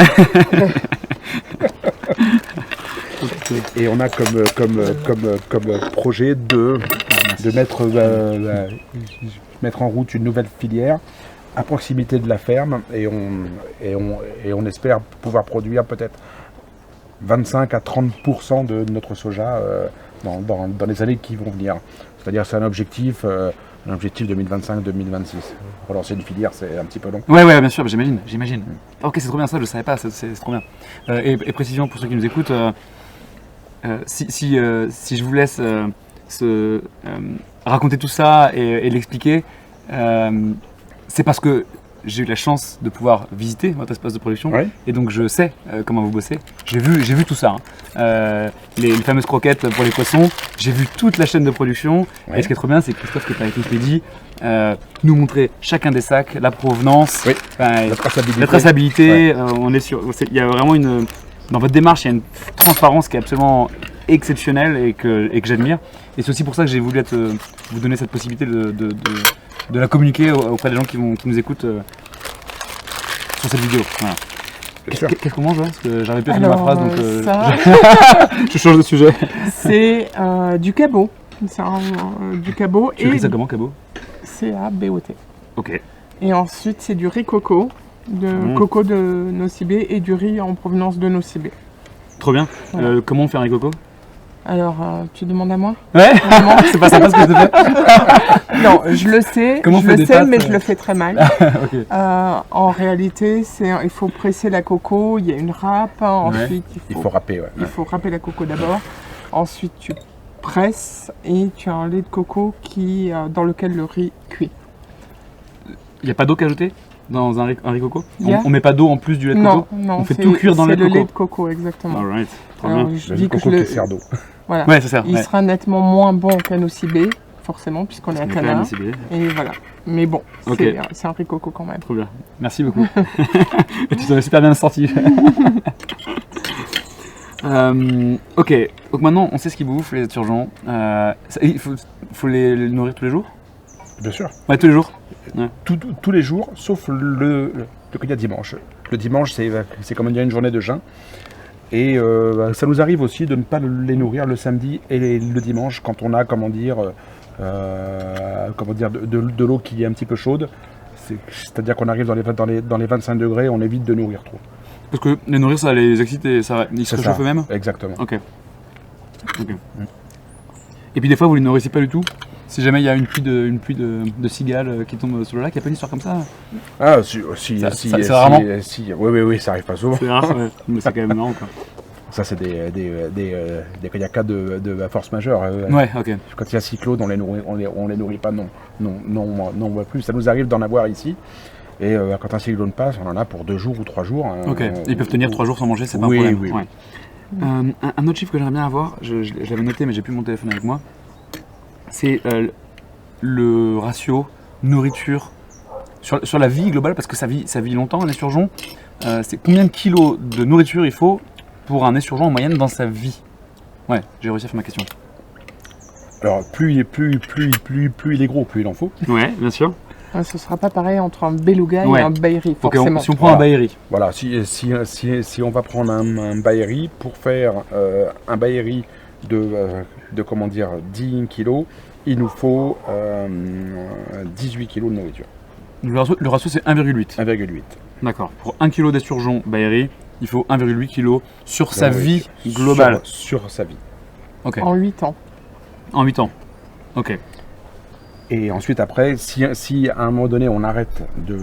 Et on a comme projet de mettre en route une nouvelle filière à proximité de la ferme, et on espère pouvoir produire peut-être 25 à 30% de notre soja dans les années qui vont venir. C'est-à-dire c'est un objectif 2025-2026. Relancer une filière, c'est un petit peu long. Ouais, bien sûr, j'imagine. Ok, c'est trop bien ça, je ne savais pas, c'est trop bien. Et précision pour ceux qui nous écoutent, si je vous laisse raconter tout ça et l'expliquer, c'est parce que j'ai eu la chance de pouvoir visiter votre espace de production, et donc je sais comment vous bossez. J'ai vu tout ça, hein. Les fameuses croquettes pour les poissons, j'ai vu toute la chaîne de production. Et ce qui est trop bien, c'est que Christophe, qui est avec Wikipédia, nous montrer chacun des sacs, la provenance, la traçabilité. On est sur, il y a vraiment dans votre démarche, il y a une transparence qui est absolument exceptionnelle et que j'admire. Et c'est aussi pour ça que j'ai voulu vous donner cette possibilité de la communiquer auprès des gens qui nous écoutent sur cette vidéo. Voilà. Qu'est-ce qu'on mange, parce que j'arrive plus à finir ma phrase, donc je change de sujet. C'est du cabot. C'est du cabot. Tu écris ça comment, cabot? C-A-B-O-T. Ok. Et ensuite, c'est du riz coco, coco de Nosy-Be, et du riz en provenance de Nosy-Be. Trop bien. Voilà. Comment on fait un riz coco? Alors, tu demandes à moi? Ouais. C'est pas sympa ce que je te fais. Non, je le sais. Mais je le fais très mal. Okay. En réalité, il faut presser la coco. Il y a une râpe. Ensuite, il faut râper. Ouais. Il faut râper la coco d'abord. Ensuite, tu presses et tu as un lait de coco dans lequel le riz cuit. Il n'y a pas d'eau qu'ajouter dans un riz coco? On met pas d'eau en plus du lait de coco? Non, on fait tout cuire dans le lait de coco. C'est le lait de coco, exactement. Alright. Alors, je dis que qui sert d'eau. Voilà. Ouais, c'est ça. Il sera nettement moins bon qu'un Nosy-Be, forcément, puisqu'on est à Canard. Et voilà. Mais bon, c'est un riz coco quand même. Trop bien. Merci beaucoup. Tu t'en es super bien sorti. Ok, donc maintenant on sait ce qu'ils bouffent, les urgents. Il faut les nourrir tous les jours? Bien sûr. Ouais, tous les jours. Ouais. Tous les jours, sauf le dimanche. Le dimanche, c'est comme il y a une journée de jeûne. Et ça nous arrive aussi de ne pas les nourrir le samedi et le dimanche quand on a, de l'eau qui est un petit peu chaude. C'est-à-dire qu'on arrive dans les 25 degrés, on évite de nourrir trop. Parce que les nourrir, ça les excite et ils se réchauffent eux-mêmes? Exactement. Ok. Et puis des fois, vous les nourrissez pas du tout? Si jamais il y a une pluie de cigales qui tombe sur le lac, il n'y a pas une histoire comme ça? Ah, c'est rarement? Oui, ça arrive pas souvent. C'est rare, ouais. Mais c'est quand même marrant, quoi. Ça, c'est des cas de force majeure. Ouais, ok. Quand il y a cyclone, on les nourrit pas, non, on voit plus. Ça nous arrive d'en avoir ici. Et quand un cyclone passe, on en a pour 2 jours ou 3 jours. Ok, ils peuvent tenir 3 jours sans manger, c'est pas un problème. Oui. Un autre chiffre que j'aimerais bien avoir, je l'avais noté mais j'ai plus mon téléphone avec moi, c'est le ratio nourriture sur la vie globale, parce que ça vit longtemps un esturgeon. C'est combien de kilos de nourriture il faut pour un esturgeon en moyenne dans sa vie? Ouais, j'ai réussi à faire ma question. Alors plus il est gros, plus il en faut. Ouais, bien sûr. Ce ne sera pas pareil entre un beluga et un baïri, forcément. Si on prend un baïri. Voilà, si on va prendre un baïri, pour faire un baïri de comment dire, 10 kg, il nous faut 18 kg de nourriture. Le ratio c'est 1,8. 1,8. D'accord. Pour 1 kg d'esturgeon baïri, il faut 1,8 kg sur sa vie globale. Sur sa vie. Ok. En 8 ans. En 8 ans. Ok. Et ensuite, après, si à un moment donné, on arrête de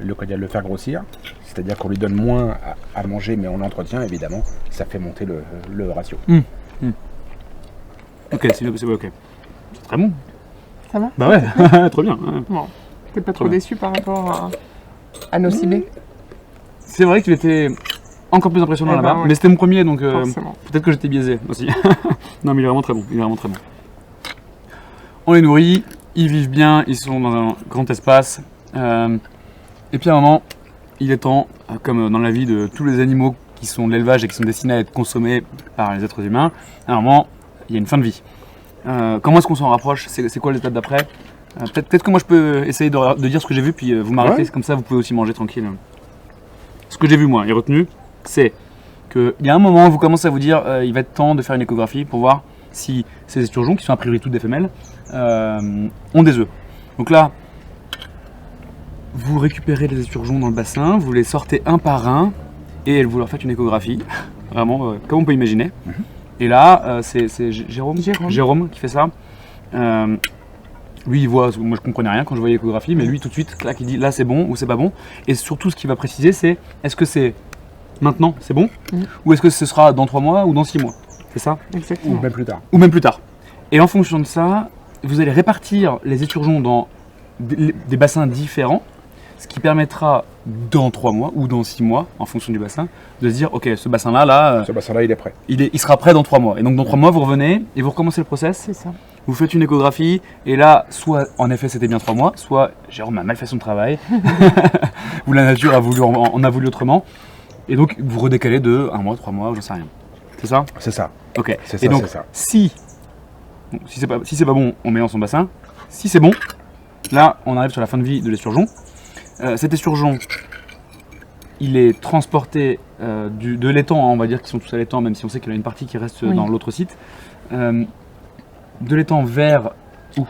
le faire grossir, c'est-à-dire qu'on lui donne moins à manger, mais on l'entretient, évidemment, ça fait monter le ratio. Ok, c'est ok. C'est très bon. Ça va? Bah ouais, trop bien. Bon. T'es pas trop déçu par rapport à nos ciblés? C'est vrai qu'il était encore plus impressionnant là-bas, oui. mais c'était mon premier, donc peut-être que j'étais biaisé aussi. Non, mais il est vraiment très bon. On les nourrit, ils vivent bien, ils sont dans un grand espace. Et puis à un moment, il est temps, comme dans la vie de tous les animaux qui sont de l'élevage et qui sont destinés à être consommés par les êtres humains, à un moment, il y a une fin de vie. Comment est-ce qu'on s'en rapproche? C'est quoi l'étape d'après? Peut-être que moi je peux essayer de dire ce que j'ai vu, puis vous m'arrêtez, comme ça vous pouvez aussi manger tranquille. Ce que j'ai vu moi et retenu, c'est qu'il y a un moment où vous commencez à vous dire il va être temps de faire une échographie pour voir si ces esturgeons, qui sont a priori toutes des femelles, ont des œufs. Donc là, vous récupérez les esturgeons dans le bassin, vous les sortez un par un et vous leur faites une échographie, vraiment comme on peut imaginer. Et là, c'est Jérôme qui fait ça. Lui, il voit, moi je comprenais rien quand je voyais l'échographie, mais lui tout de suite, clac, il dit là c'est bon ou c'est pas bon. Et surtout, ce qu'il va préciser, c'est est-ce que c'est maintenant, c'est bon, ou est-ce que ce sera dans 3 mois ou dans 6 mois? C'est ça? Exactement. Ou même plus tard. Et en fonction de ça, vous allez répartir les esturgeons dans des bassins différents, ce qui permettra dans 3 mois ou dans 6 mois, en fonction du bassin, de se dire ok, ce bassin-là, ce bassin-là, il est prêt. Il sera prêt dans 3 mois. Et donc dans 3 mois, vous revenez et vous recommencez le process. C'est ça. Vous faites une échographie et là, soit en effet c'était bien 3 mois, soit Jérôme a mal fait son travail, ou la nature en a voulu autrement. Et donc vous redécalez de 1 mois, 3 mois, j'en sais rien. C'est ça? C'est ça. Ok. C'est ça, et donc, c'est ça. si c'est pas bon, on met dans son bassin. Si c'est bon, là, on arrive sur la fin de vie de l'esturgeon. Cet esturgeon, il est transporté de l'étang, on va dire qu'ils sont tous à l'étang, même si on sait qu'il y en a une partie qui reste dans l'autre site. De l'étang vers où?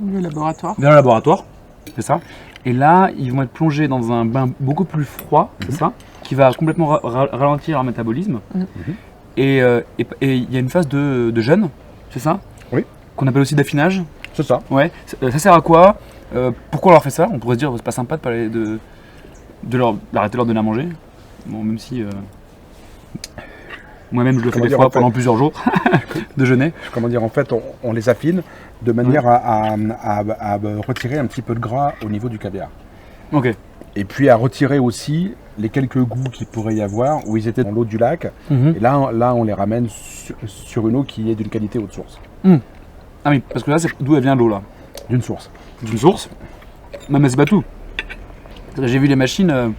Le laboratoire. Vers le laboratoire, c'est ça. Et là, ils vont être plongés dans un bain beaucoup plus froid, c'est ça, qui va complètement ralentir leur métabolisme. Et il y a une phase de jeûne, c'est ça? Oui. Qu'on appelle aussi d'affinage. C'est ça. Ouais. Ça sert à quoi? Pourquoi on leur fait ça? On pourrait se dire c'est pas sympa de parler d'arrêter leur donner à manger. Bon, même si moi-même je le fais des fois pendant plusieurs jours de jeûner. Comment dire, en fait, on les affine de manière à retirer un petit peu de gras au niveau du caviar. Ok. Et puis à retirer aussi les quelques goûts qu'il pourrait y avoir où ils étaient dans l'eau du lac. Et là, on les ramène sur une eau qui est d'une qualité haute source. Ah oui, parce que là, c'est d'où elle vient l'eau là? D'une source. D'une source? Mais c'est pas tout. J'ai vu les machines,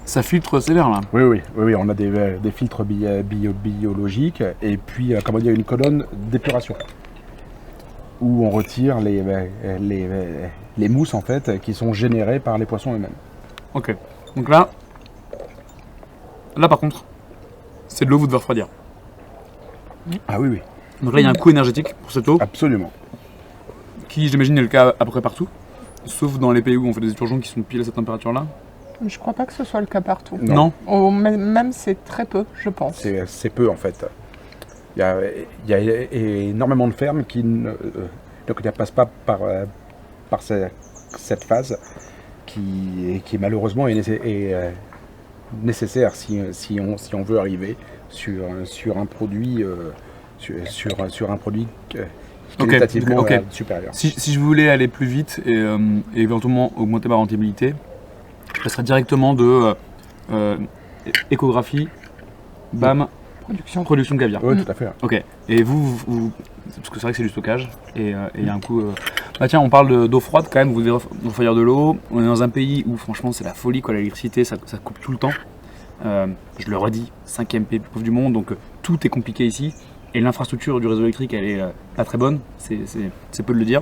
ça filtre sévère là. Oui, on a des filtres biologiques et puis comment dire, une colonne d'épuration où on retire les mousses en fait qui sont générées par les poissons eux-mêmes. Ok, donc là par contre, c'est de l'eau, vous devez refroidir. Ah oui. Donc là il y a un coût énergétique pour cette eau. Absolument. Qui j'imagine est le cas à peu près partout, sauf dans les pays où on fait des esturgeons qui sont pile à cette température là. Je crois pas que ce soit le cas partout. Non. Même c'est très peu, je pense. C'est peu en fait. Il y a énormément de fermes qui ne passent pas par cette phase qui malheureusement est nécessaire si on veut arriver sur un produit, sur un produit qualitativement supérieur. Si je voulais aller plus vite et éventuellement augmenter ma rentabilité, je passerais directement de échographie, bam, production de caviar. Oui, tout à fait. Ok. Et vous, parce que c'est vrai que c'est du stockage et il y a un coup. Bah tiens, on parle d'eau froide quand même. Vous devez refroidir de l'eau. On est dans un pays où franchement c'est la folie quoi. L'électricité, ça coupe tout le temps. Je le redis, 5e pays plus pauvre du monde, donc tout est compliqué ici. Et l'infrastructure du réseau électrique, elle est pas très bonne. C'est peu de le dire.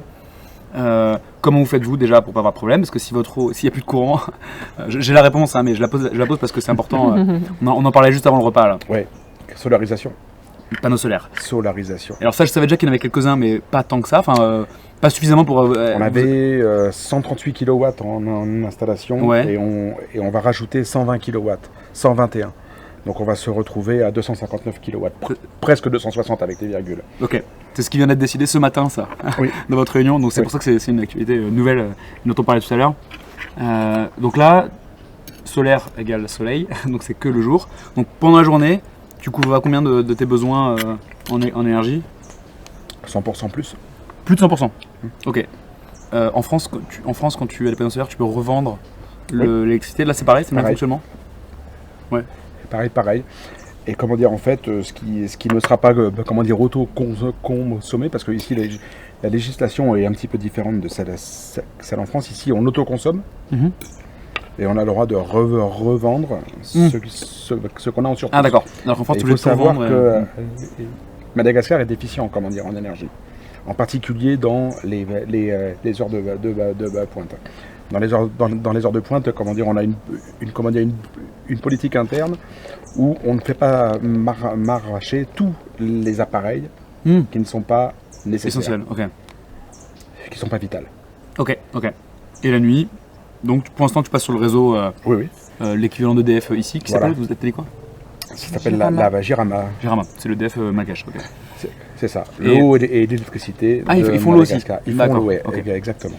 Comment vous faites-vous déjà pour pas avoir de problème? Parce que s'il n'y a plus de courant, j'ai la réponse, hein, mais je la pose parce que c'est important. On en parlait juste avant le repas là. Ouais. Solarisation. Panneaux solaires. Solarisation. Alors ça, je savais déjà qu'il y en avait quelques-uns, mais pas tant que ça. Enfin, pas suffisamment pour. On avait 138 kW en installation, ouais. et on va rajouter 120 kW, 121. Donc on va se retrouver à 259 kW, presque 260 avec les virgules. Ok, c'est ce qui vient d'être décidé ce matin, ça, oui. dans votre réunion. Donc c'est pour ça que c'est une activité nouvelle dont on parlait tout à l'heure. Donc là, solaire égale soleil, donc c'est que le jour. Donc pendant la journée, tu couvres combien de tes besoins en énergie? 100% plus. Plus de 100%. Ok. En France, quand tu as des panneaux solaires, tu peux revendre l'électricité. Là, c'est pareil, c'est le même fonctionnement. Ouais. Pareil. Et comment dire, en fait, ce qui ne sera pas auto-consommé, parce que ici la législation est un petit peu différente de celle en France. Ici, on autoconsomme. Et on a le droit de revendre ce qu'on a en surplus. Ah d'accord. Alors en France, il faut savoir que Madagascar est déficient en énergie. En particulier dans les heures de pointe. Dans les heures de pointe, on a une politique interne où on ne fait pas marcher tous les appareils qui ne sont pas nécessaires. Essentiels, ok. Qui ne sont pas vitales. Ok. Et la nuit, donc pour l'instant tu passes sur le réseau, l'équivalent d'EDF ici, qui s'appelle, vous appelez quoi? Ça s'appelle la Jirama. Jirama, c'est l'EDF Malgache, ok. C'est ça, l'eau et l'électricité. Ah, ils font l'eau aussi. Ils font l'eau, exactement.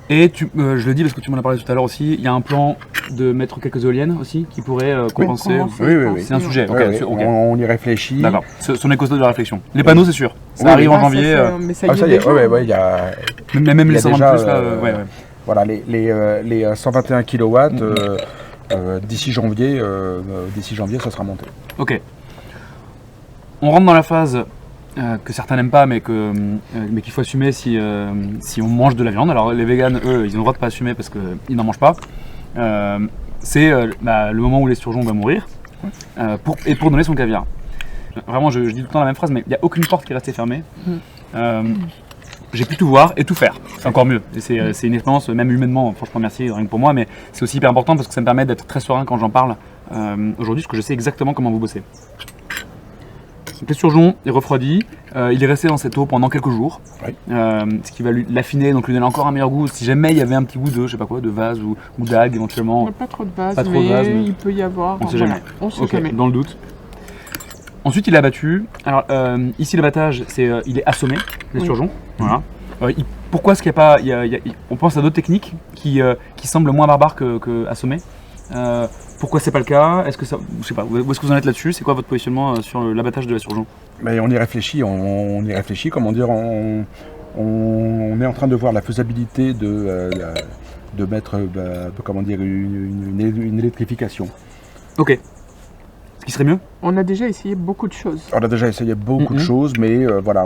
Et je le dis parce que tu m'en as parlé tout à l'heure aussi, il y a un plan de mettre quelques éoliennes aussi qui pourraient compenser. Oui. C'est un sujet. On y réfléchit. D'accord. Ce sont les causes de la réflexion. Les panneaux, c'est sûr. Ça arrive en janvier. Mais ça y est. Il y a. Même les 120 plus là. Voilà, les 121 kW. D'ici janvier, ça sera monté. Ok. On rentre dans la phase que certains n'aiment pas, mais qu'il faut assumer si on mange de la viande. Alors les véganes, eux, ils ont le droit de pas assumer parce qu'ils n'en mangent pas. C'est le moment où l'esturgeon va mourir pour donner son caviar. Vraiment, je dis tout le temps la même phrase, mais il n'y a aucune porte qui est restée fermée. J'ai pu tout voir et tout faire. C'est encore mieux. Et c'est une expérience, même humainement, franchement merci, rien que pour moi, mais c'est aussi hyper important parce que ça me permet d'être très serein quand j'en parle aujourd'hui, parce que je sais exactement comment vous bossez. L'esturgeon est refroidi, il est resté dans cette eau pendant quelques jours, ce qui va l'affiner, donc lui donner encore un meilleur goût. Si jamais il y avait un petit goût de, je sais pas quoi, de vase ou d'algue éventuellement. Il n'y a pas trop de vase, mais il peut y avoir. On sait jamais. On sait jamais. Dans le doute. Ensuite, il est abattu. Alors ici, l'abattage, il est assommé, l'esturgeon. Voilà. Pourquoi est-ce qu'il n'y a pas, on pense à d'autres techniques qui semblent moins barbares que assommer. Pourquoi c'est pas le cas? Est-ce que ça, je sais pas, où est-ce que vous en êtes là-dessus? C'est quoi votre positionnement sur l'abattage de l'esturgeon? Mais on y réfléchit, comment dire, on est en train de voir la faisabilité de mettre, une électrification. Ok. Ce qui serait mieux? On a déjà essayé beaucoup de choses. On a déjà essayé beaucoup de choses, mais voilà,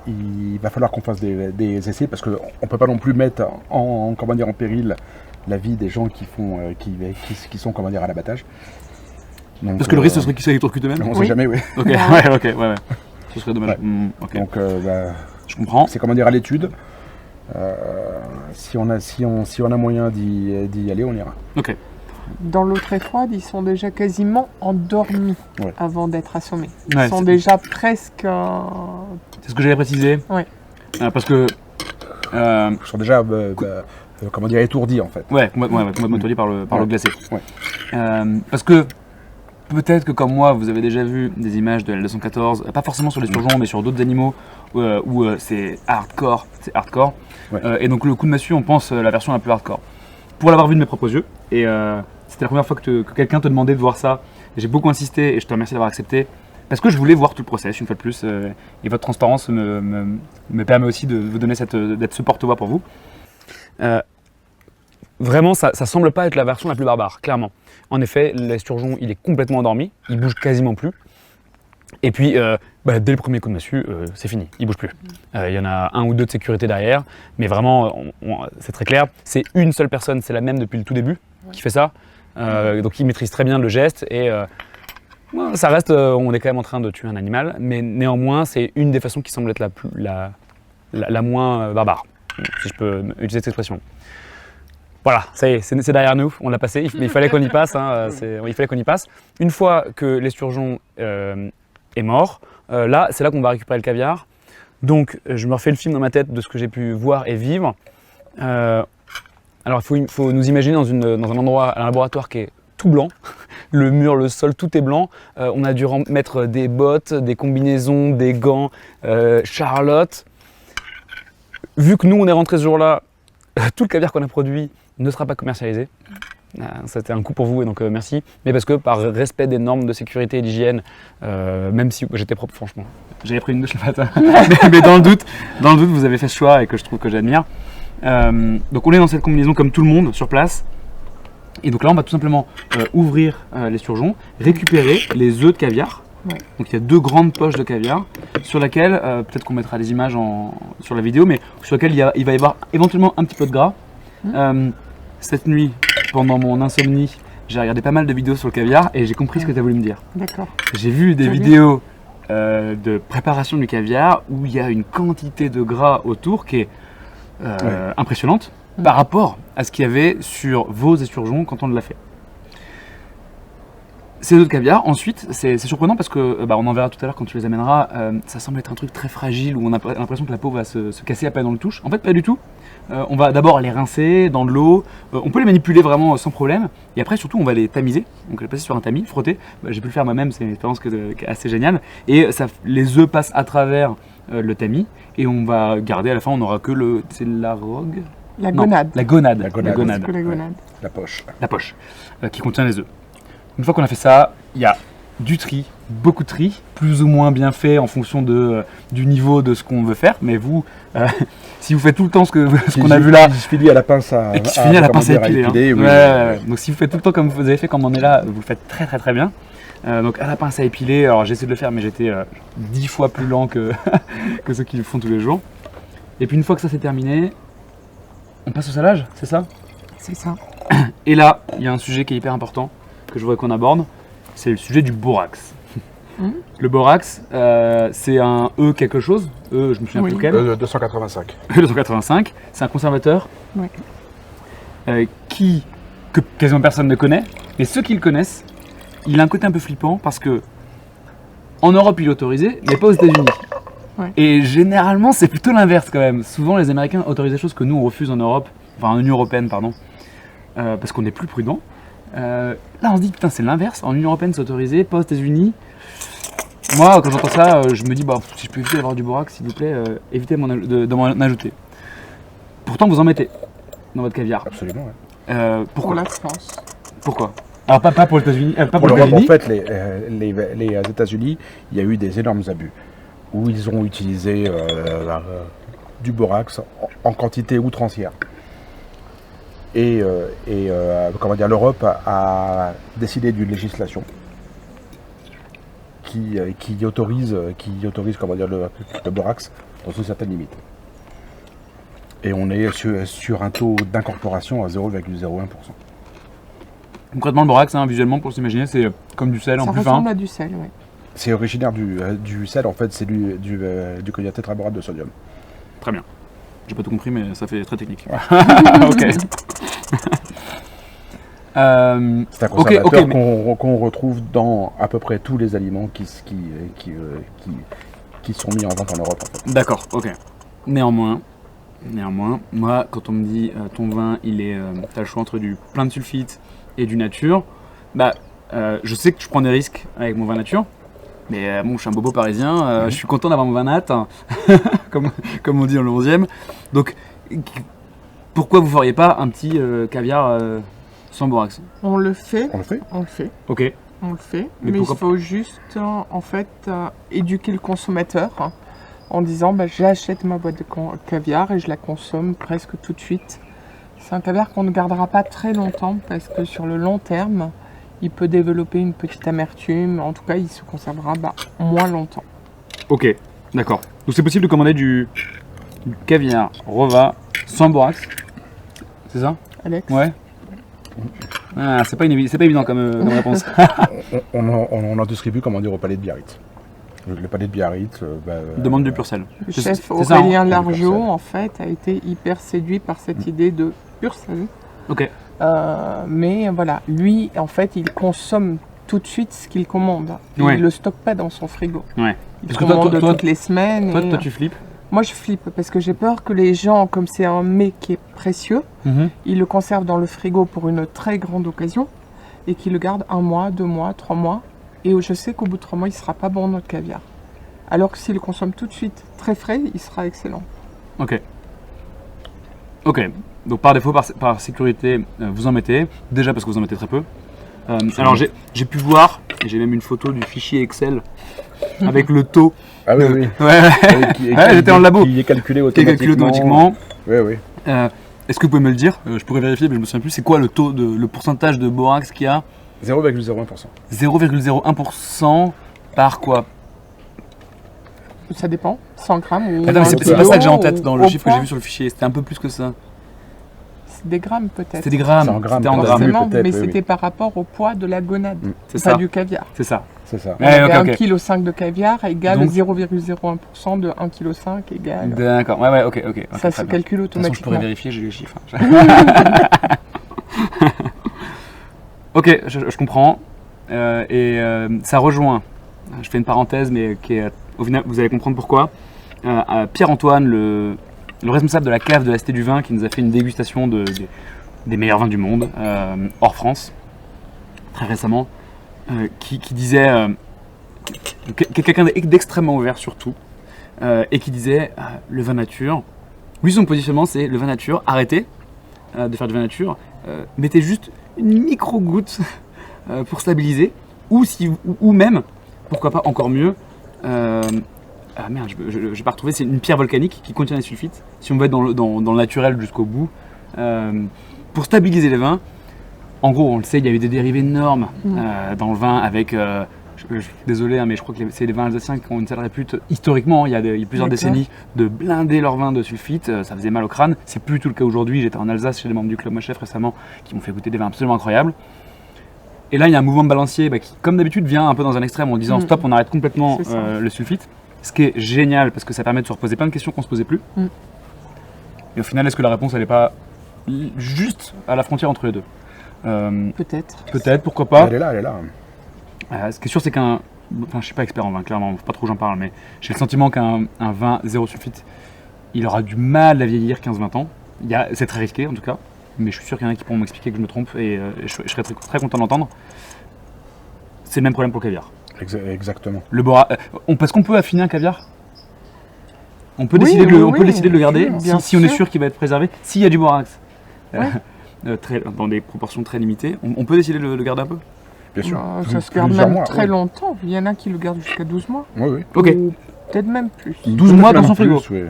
il va falloir qu'on fasse des essais parce qu'on ne peut pas non plus mettre en péril la vie des gens qui sont à l'abattage. Parce que le risque ce serait qu'ils s'électrocutent eux-mêmes. On ne sait jamais, oui. Ok, ouais. Ce serait dommage. Okay. Donc, je comprends. C'est à l'étude. Si on a moyen d'y aller, on ira. Ok. Dans l'eau très froide, ils sont déjà quasiment endormis avant d'être assommés. Ils sont déjà presque. C'est ce que j'avais précisé. Oui. Parce que. Ils sont déjà. Étourdis en fait. Complètement étourdis par le glacé. Ouais. Parce que. Peut-être que comme moi, vous avez déjà vu des images de L214, pas forcément sur les l'esturgeon, mais sur d'autres animaux où c'est hardcore. Et donc le coup de massue, on pense la version la plus hardcore. pour l'avoir vu de mes propres yeux. Et c'était la première fois que quelqu'un te demandait de voir ça. J'ai beaucoup insisté et je te remercie d'avoir accepté. Parce que je voulais voir tout le process, une fois de plus. Et votre transparence me permet aussi de vous donner d'être ce porte-voix pour vous. Vraiment, ça semble pas être la version la plus barbare, clairement. En effet, l'esturgeon, il est complètement endormi, il bouge quasiment plus. Et puis, dès le premier coup de massue, c'est fini, il bouge plus. Il y en a un ou deux de sécurité derrière, mais vraiment, c'est très clair. C'est une seule personne, c'est la même depuis le tout début, qui fait ça. Donc, il maîtrise très bien le geste et ça reste, on est quand même en train de tuer un animal, mais néanmoins, c'est une des façons qui semble être la moins barbare, si je peux utiliser cette expression. Voilà, ça y est, c'est derrière nous, on l'a passé, mais il fallait qu'on y passe. Il fallait qu'on y passe. Une fois que l'esturgeon est mort, là, c'est là qu'on va récupérer le caviar. Donc, je me refais le film dans ma tête de ce que j'ai pu voir et vivre. Alors, il faut nous imaginer dans un endroit, un laboratoire qui est tout blanc. Le mur, le sol, tout est blanc. On a dû mettre des bottes, des combinaisons, des gants, Charlotte. Vu que nous, on est rentré ce jour-là, tout le caviar qu'on a produit ne sera pas commercialisé. C'était un coup pour vous et donc merci. Mais parce que par respect des normes de sécurité et d'hygiène, même si j'étais propre franchement, j'avais pris une douche le matin. mais dans le doute, vous avez fait ce choix et que je trouve que j'admire. Donc on est dans cette combinaison comme tout le monde sur place. Et donc là on va tout simplement ouvrir l'esturgeon, récupérer les œufs de caviar. Ouais. Donc il y a 2 grandes poches de caviar sur laquelle, peut-être qu'on mettra des images sur la vidéo, mais sur laquelle il va y avoir éventuellement un petit peu de gras. Cette nuit, pendant mon insomnie, j'ai regardé pas mal de vidéos sur le caviar et j'ai compris ce que tu as voulu me dire. D'accord. J'ai vu des vidéos de préparation du caviar où il y a une quantité de gras autour qui est impressionnante par rapport à ce qu'il y avait sur vos esturgeons quand on l'a fait. Ces œufs de caviar, ensuite, c'est surprenant parce que, on en verra tout à l'heure quand tu les amèneras, ça semble être un truc très fragile où on a l'impression que la peau va se casser à peine on le touche. En fait, pas du tout. On va d'abord les rincer dans de l'eau, on peut les manipuler vraiment sans problème, et après surtout on va les tamiser. Donc je vais passer sur un tamis, frotter, j'ai pu le faire moi-même, c'est une expérience qui est assez géniale. Et les œufs passent à travers le tamis, et on va garder à la fin, on n'aura que c'est la rogue. La gonade. La gonade. La gonade. La poche. La poche, qui contient les œufs. Une fois qu'on a fait ça, il y a du tri, beaucoup de tri, plus ou moins bien fait en fonction du niveau de ce qu'on veut faire. Mais vous, si vous faites tout le temps ce qu'on a vu là, qui se finit à la pince à épiler. Ouais. Donc si vous faites tout le temps comme vous avez fait, comme on est là, vous le faites très très très bien. Donc à la pince à épiler, alors j'essaie de le faire, mais j'étais 10 fois plus lent que ceux qui le font tous les jours. Et puis une fois que ça c'est terminé, on passe au salage, c'est ça? C'est ça. Et là, il y a un sujet qui est hyper important que je voudrais qu'on aborde, c'est le sujet du borax. Le borax, c'est un E quelque chose, je me souviens plus lequel. 285. 285, c'est un conservateur que quasiment personne ne connaît, mais ceux qui le connaissent, il a un côté un peu flippant parce que en Europe il est autorisé, mais pas aux États-Unis. Ouais. Et généralement c'est plutôt l'inverse quand même. Souvent les Américains autorisent des choses que nous on refuse en Europe, enfin en Union Européenne pardon, parce qu'on est plus prudent. Là on se dit putain c'est l'inverse, en Union Européenne c'est autorisé, pas aux États-Unis. Moi quand j'entends ça je me dis si je peux éviter d'avoir du borax s'il vous plaît, évitez de m'en ajouter. Pourtant vous en mettez dans votre caviar. Absolument ouais. Pour Pourquoi la France. Pourquoi? Alors pas pour les États-Unis, pas pour l'Europe en fait les États-Unis il y a eu des énormes abus où ils ont utilisé du borax en quantité outrancière. Et l'Europe a décidé d'une législation qui autorise le borax dans une certaine limite. Et on est sur un taux d'incorporation à 0,01%. Concrètement, le borax, visuellement, pour s'imaginer, c'est comme du sel en plus fin. Ça ressemble à du sel, oui. C'est originaire du sel, en fait, c'est du chlorure tétraborate de sodium. Très bien. J'ai pas tout compris, mais ça fait très technique. Ok. C'est un conservateur qu'on retrouve dans à peu près tous les aliments qui sont mis en vente en Europe. En fait. D'accord, ok. Néanmoins, moi, quand on me dit ton vin, t'as le choix entre du plein de sulfite et du nature, je sais que je prends des risques avec mon vin nature. Mais je suis un bobo parisien, je suis content d'avoir mon vin nat, comme on dit dans le 11e. Donc, pourquoi vous feriez pas un petit caviar sans borax? On le fait. On le fait. On le fait. Ok. On le fait. Mais Mais il pourquoi faut juste, en fait, éduquer le consommateur en disant j'achète ma boîte de caviar et je la consomme presque tout de suite. C'est un caviar qu'on ne gardera pas très longtemps parce que sur le long terme, il peut développer une petite amertume. En tout cas, il se conservera moins longtemps. Ok, d'accord. Donc c'est possible de commander du caviar Rova sans borax, c'est ça? Alex? Ouais. Ah, c'est pas évident comme réponse. On en distribue, comment dire, au Palais de Biarritz. Le Palais de Biarritz. Demande du Purcell. Le C'est chef ça, hein? Aurélien Du Largeau, Purcell. en fait, a été hyper séduit par cette idée de Purcell. Ok. Mais voilà, lui, en fait, il consomme tout de suite ce qu'il commande. Ouais. Il ne le stocke pas dans son frigo. Ouais. Il Parce que toi, commande toi, toutes les semaines. Toi, et, tu flippes. Moi, je flippe parce que j'ai peur que les gens, comme c'est un mets qui est précieux, ils le conservent dans le frigo pour une très grande occasion et qu'ils le gardent 1 mois, 2 mois, 3 mois. Et je sais qu'au bout de 3 mois, il ne sera pas bon notre caviar. Alors que s'il le consomme tout de suite très frais, il sera excellent. Ok. Ok. Donc par défaut, par sécurité, vous en mettez. Déjà parce que vous en mettez très peu. Alors j'ai pu voir, et j'ai même une photo du fichier Excel avec le taux. Ah oui, oui. Ouais. Ouais, j'étais en labo. Qui est calculé Qui est calculé automatiquement. Oui, oui. Est-ce que vous pouvez me le dire? Je pourrais vérifier, mais je me souviens plus. C'est quoi le pourcentage de borax qu'il y a? 0,01%. 0,01% par quoi? Ça dépend, 100 grammes ou... Attends, mais c'est pas ça que j'ai en tête dans le au chiffre que j'ai poids. vu sur le fichier. C'était un peu plus que ça. C'est des grammes peut-être. C'était des grammes. C'est en grammes, C'était en peut-être. grammes. Forcément, peut-être, mais oui, c'était oui. par rapport au poids de la gonade, C'est pas ça. du caviar. C'est ça. C'est ça. On Ouais, avait ok, ok. 1,5 kg de caviar égale Donc- 0,01% de 1,5 kg égale... D'accord. Ouais, ok. Ça se calcule De toute façon, je pourrais automatiquement. vérifier, j'ai les chiffres. Ok, je comprends. Ça rejoint, je fais une parenthèse, mais qui est, au final, vous allez comprendre pourquoi. Pierre-Antoine, le responsable de la cave de la Cité du Vin, qui nous a fait une dégustation des meilleurs vins du monde, hors France, très récemment, qui disait, quelqu'un d'extrêmement ouvert surtout, et qui disait, le vin nature, lui son positionnement c'est le vin nature, arrêtez de faire du vin nature, mettez juste une micro-goutte pour stabiliser, ou même, pourquoi pas encore mieux, ah merde, je vais pas retrouver, c'est une pierre volcanique qui contient les sulfites, si on veut être dans le naturel jusqu'au bout, pour stabiliser les vins. En gros, on le sait, il y a eu des dérivés énormes dans le vin avec, je suis désolé, mais je crois que c'est les vins alsaciens qui ont une telle répute historiquement, il y a plusieurs D'accord. décennies, de blinder leur vin de sulfite, ça faisait mal au crâne. C'est plus tout le cas aujourd'hui. J'étais en Alsace chez les membres du Club Moi Chef récemment qui m'ont fait goûter des vins absolument incroyables. Et là, il y a un mouvement de balancier qui, comme d'habitude, vient un peu dans un extrême en disant stop, on arrête complètement C'est ça. le sulfite. Ce qui est génial parce que ça permet de se reposer plein de questions qu'on ne se posait plus. Et au final, est-ce que la réponse, elle n'est pas juste à la frontière entre les deux? Peut-être. Peut-être, pourquoi pas. Elle est là, elle est là. Ce qui est sûr, c'est qu'un. Enfin, je suis pas expert en vin, clairement, faut pas trop j'en parle, mais j'ai le sentiment qu'un vin zéro sulfite, il aura du mal à vieillir 15-20 ans. C'est très risqué en tout cas, mais je suis sûr qu'il y en a qui pourront m'expliquer que je me trompe et je serais très content d'entendre. C'est le même problème pour le caviar. Exactement. Parce qu'on peut affiner un caviar. On peut Oui, décider oui, peut décider de le garder bien si on est sûr. sûr qu'il va être préservé, s'il y a du borax. Ouais. Dans des proportions très limitées. On peut décider de le garder un peu? Bien sûr. Ça se garde Plusieurs même mois, très oui. longtemps. Il y en a qui le gardent jusqu'à 12 mois. Oui, oui. Ok. Ou peut-être même plus. 12 mois dans Même son frigo. plus, oui.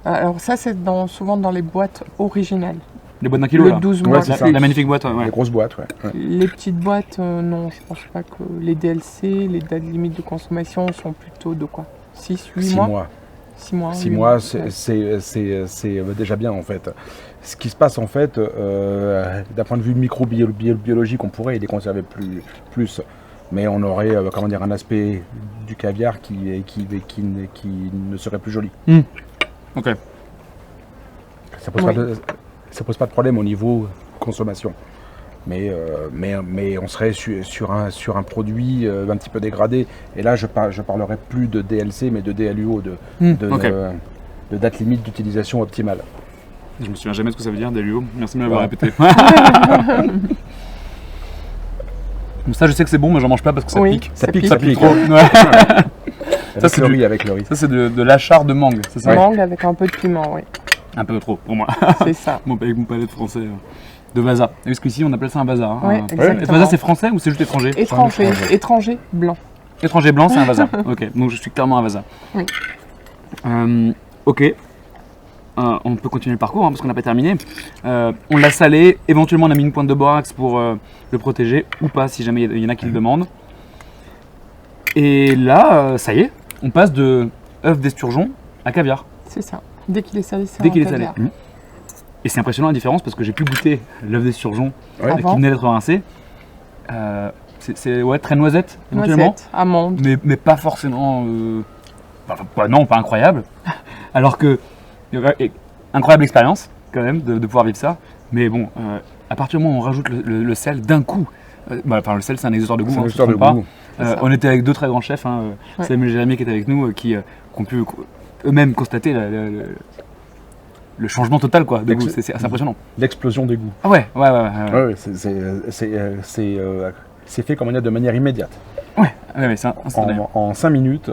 Alors ça, c'est souvent dans les boîtes originales. Les boîtes d'un kilo Le là. 12 Ouais, mois. c'est plus. ça. La magnifique boîte, ouais. Les grosses boîtes, ouais. Ouais. Les petites boîtes, non, je pense pas que les DLC, les dates limites de consommation sont plutôt de quoi 6, 8 6 mois mois. 6 mois. 6 oui. mois, Ouais. c'est déjà bien en fait. Ce qui se passe en fait, d'un point de vue microbiologique, on pourrait les conserver plus. Mais on aurait un aspect du caviar qui ne serait plus joli. Ok. Ça pose pas de problème au niveau consommation. Mais on serait sur un produit un petit peu dégradé. Et là, je parlerai plus de DLC, mais de DLUO, ok. de date limite d'utilisation optimale. Je me souviens jamais de ce que ça veut dire, DLUO. Merci de me l'avoir Ouais. répété. Donc ça, je sais que c'est bon, mais j'en mange pas parce que ça Oui, pique. ça pique. Ça pique. trop. Ouais. Avec c'est le du- riz, avec le riz. Ça, c'est de l'achat de mangue, c'est ça? Mangue avec un peu de piment, oui. Un peu trop pour moi. C'est ça. Avec mon palais de français de Vaza. Parce qu'ici, on appelle ça un Vaza. Hein. Ouais, exactement. Vaza, c'est français ou c'est juste étranger? Étranger blanc. Étranger blanc, c'est un Vaza. Ok, donc je suis clairement un Vaza. Oui. Ok. On peut continuer le parcours hein, parce qu'on n'a pas terminé. On l'a salé, éventuellement on a mis une pointe de borax pour le protéger ou pas si jamais il y en a qui le demandent. Et là, ça y est, on passe de œuf d'esturgeon à caviar. C'est ça. Dès qu'il est salé, c'est Dès qu'il est salé. Et c'est impressionnant la différence parce que j'ai pu goûter l'œuf d'esturgeon qui venait d'être rincé. C'est très noisette, éventuellement. Noisette, amande. Mais pas forcément. Non, pas incroyable. Alors que. Incroyable expérience, quand même, de pouvoir vivre ça. Mais bon, à partir du moment où on rajoute le sel d'un coup. Le sel, c'est un exhausteur de goût. C'est un exhausteur de goût. On était avec deux très grands chefs, Samuel et Jérémy qui étaient avec nous, qui ont pu eux-mêmes constater le changement total quoi, de goût. C'est assez impressionnant. L'explosion des goûts. Ah ouais. C'est fait comme de manière immédiate. Ouais, c'est instantané. En 5 minutes.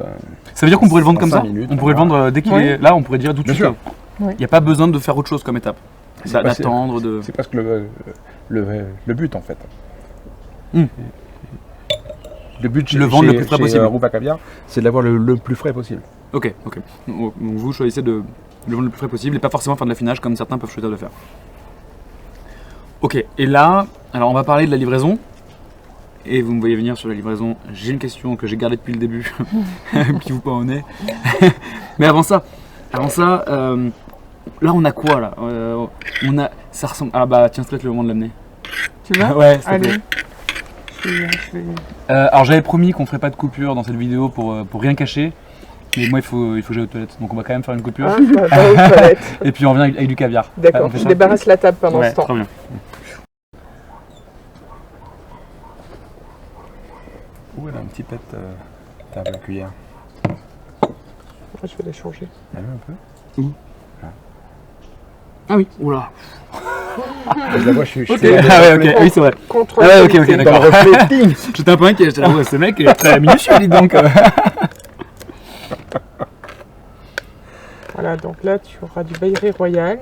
Ça veut dire qu'on pourrait le vendre comme ça minutes, on pourrait le vendre dès qu'il est là, on pourrait dire tout de suite. Il n'y a pas besoin de faire autre chose comme étape. D'attendre, de. C'est presque le but en fait. Le but le vendre le plus frais possible. Rouba Caviar, c'est de l'avoir le plus frais possible. Ok. Donc vous choisissez de le vendre le plus frais possible et pas forcément faire de l'affinage comme certains peuvent choisir de le faire. Ok, et là, alors on va parler de la livraison. Et vous me voyez venir sur la livraison. J'ai une question que j'ai gardée depuis le début, qui vous pend au nez. Mais avant ça, là on a quoi là ça ressemble. Ah bah tiens, c'est peut-être le moment de l'amener. Tu vas? Ouais, allez. Alors j'avais promis qu'on ferait pas de coupure dans cette vidéo pour rien cacher. Mais moi il faut que j'aille aux toilettes. Donc on va quand même faire une coupure. Aux toilettes. Et puis on revient avec du caviar. D'accord, je débarrasse la table pendant ce temps. Très bien. Où elle a un petit pet table à cuillère. Je vais la changer. Un peu. Où? Ah oui, oula. Je la vois, je suis. Ah ouais, ok, oui c'est vrai. Ok, d'accord. J'étais un peu inquiet, j'étais là, ouais, ce mec est très minutieux, dis donc. Voilà, donc là tu auras du Baillerie Royal.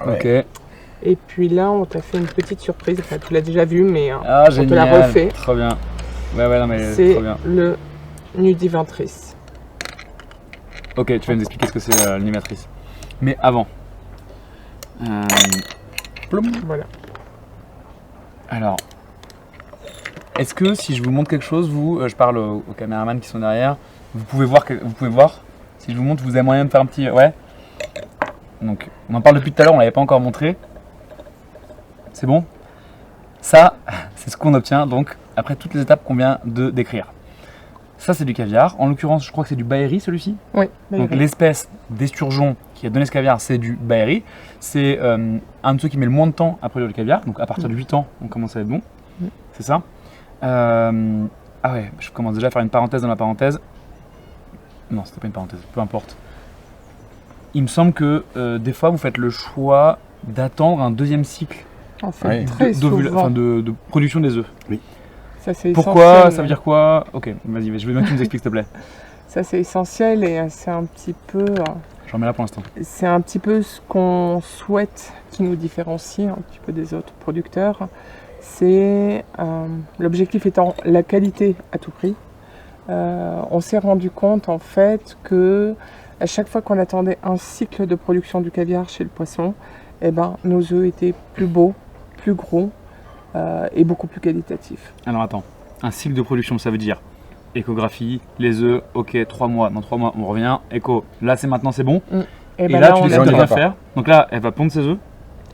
Ok. Et puis là, on t'a fait une petite surprise. Enfin, tu l'as déjà vu, mais on génial. te l'a refait. Trop bien. Ouais, non, mais c'est trop bien. le Nudiventrice. Ok, tu vas nous expliquer ce que c'est l'animatrice. Mais avant. Voilà. Alors, est-ce que si je vous montre quelque chose, je parle aux caméramans qui sont derrière, vous pouvez voir. Si je vous montre, vous avez moyen de faire un petit. Ouais. Donc, on en parle depuis tout à l'heure, on l'avait pas encore montré. C'est bon? Ça, c'est ce qu'on obtient donc après toutes les étapes qu'on vient de décrire. Ça, c'est du caviar. En l'occurrence, je crois que c'est du Baéry celui-ci. Oui. Donc l'espèce d'esturgeon qui a donné ce caviar, c'est du Baéry. C'est un de ceux qui met le moins de temps à produire le caviar. Donc à partir de 8 ans, on commence à être bon. C'est ça. Ah ouais, je commence déjà à faire une parenthèse dans la parenthèse. Non, c'était pas une parenthèse, peu importe. Il me semble que des fois, vous faites le choix d'attendre un deuxième cycle en fait, très souvent. De production des œufs. Oui. Ça, c'est pourquoi? Essentiel. Ça veut dire quoi? Ok, vas-y, je veux bien que tu nous expliques, s'il te plaît. Ça, c'est essentiel et c'est un petit peu... J'en mets là pour l'instant. C'est un petit peu ce qu'on souhaite qui nous différencie un petit peu des autres producteurs. C'est l'objectif étant la qualité à tout prix. On s'est rendu compte en fait que à chaque fois qu'on attendait un cycle de production du caviar chez le poisson, eh ben, nos œufs étaient plus beaux, plus gros et beaucoup plus qualitatifs. Alors attends, un cycle de production, ça veut dire échographie, les œufs, ok, 3 mois, dans 3 mois on revient, écho, là c'est maintenant c'est bon. Et ben là tu décides de rien faire. Donc là elle va pondre ses œufs.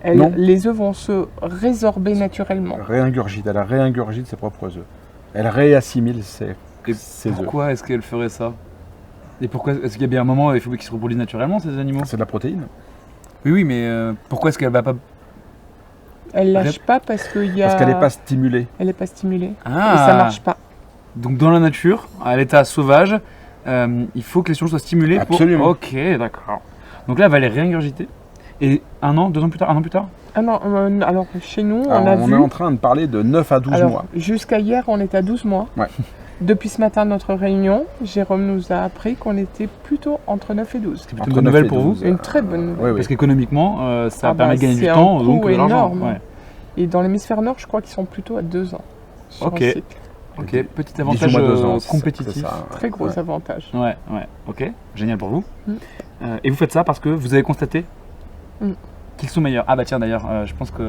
Les œufs vont se résorber naturellement. Elle réingurgite ses propres œufs. Elle réassimile ses œufs. Pourquoi est-ce qu'elle ferait ça? Et pourquoi est-ce qu'il y a bien un moment où il faut qu'ils se reproduisent naturellement ces animaux? C'est de la protéine. Oui, mais pourquoi est-ce qu'elle va pas... Elle lâche pas parce qu'il y a... Parce qu'elle n'est pas stimulée. Elle n'est pas stimulée. Ah. Et ça marche pas. Donc dans la nature, à l'état sauvage, il faut que les choses soient stimulées. Absolument. Pour... Ok, d'accord. Donc là, elle va les réingurgiter. Et 1 an, 2 ans plus tard, 1 an plus tard? Ah non, alors chez nous, on est en train de parler de 9 à 12 mois. Jusqu'à hier, on était à 12 mois. Ouais. Depuis ce matin, notre réunion, Jérôme nous a appris qu'on était plutôt entre 9 et 12. C'est plutôt une bonne nouvelle pour vous. Une très bonne nouvelle. Parce qu'économiquement, ça permet de gagner du c'est temps, un donc coût de l'argent. énorme. Ouais. Et dans l'hémisphère nord, je crois qu'ils sont plutôt à 2 ans sur Ok. un cycle. Ok, petit avantage 18 mois, 2 ans, compétitif. c'est ça, Très gros avantage. Ouais, ok, génial pour vous. Mm. Et vous faites ça parce que vous avez constaté Mm. qu'ils sont meilleurs. Ah bah tiens d'ailleurs, je pense que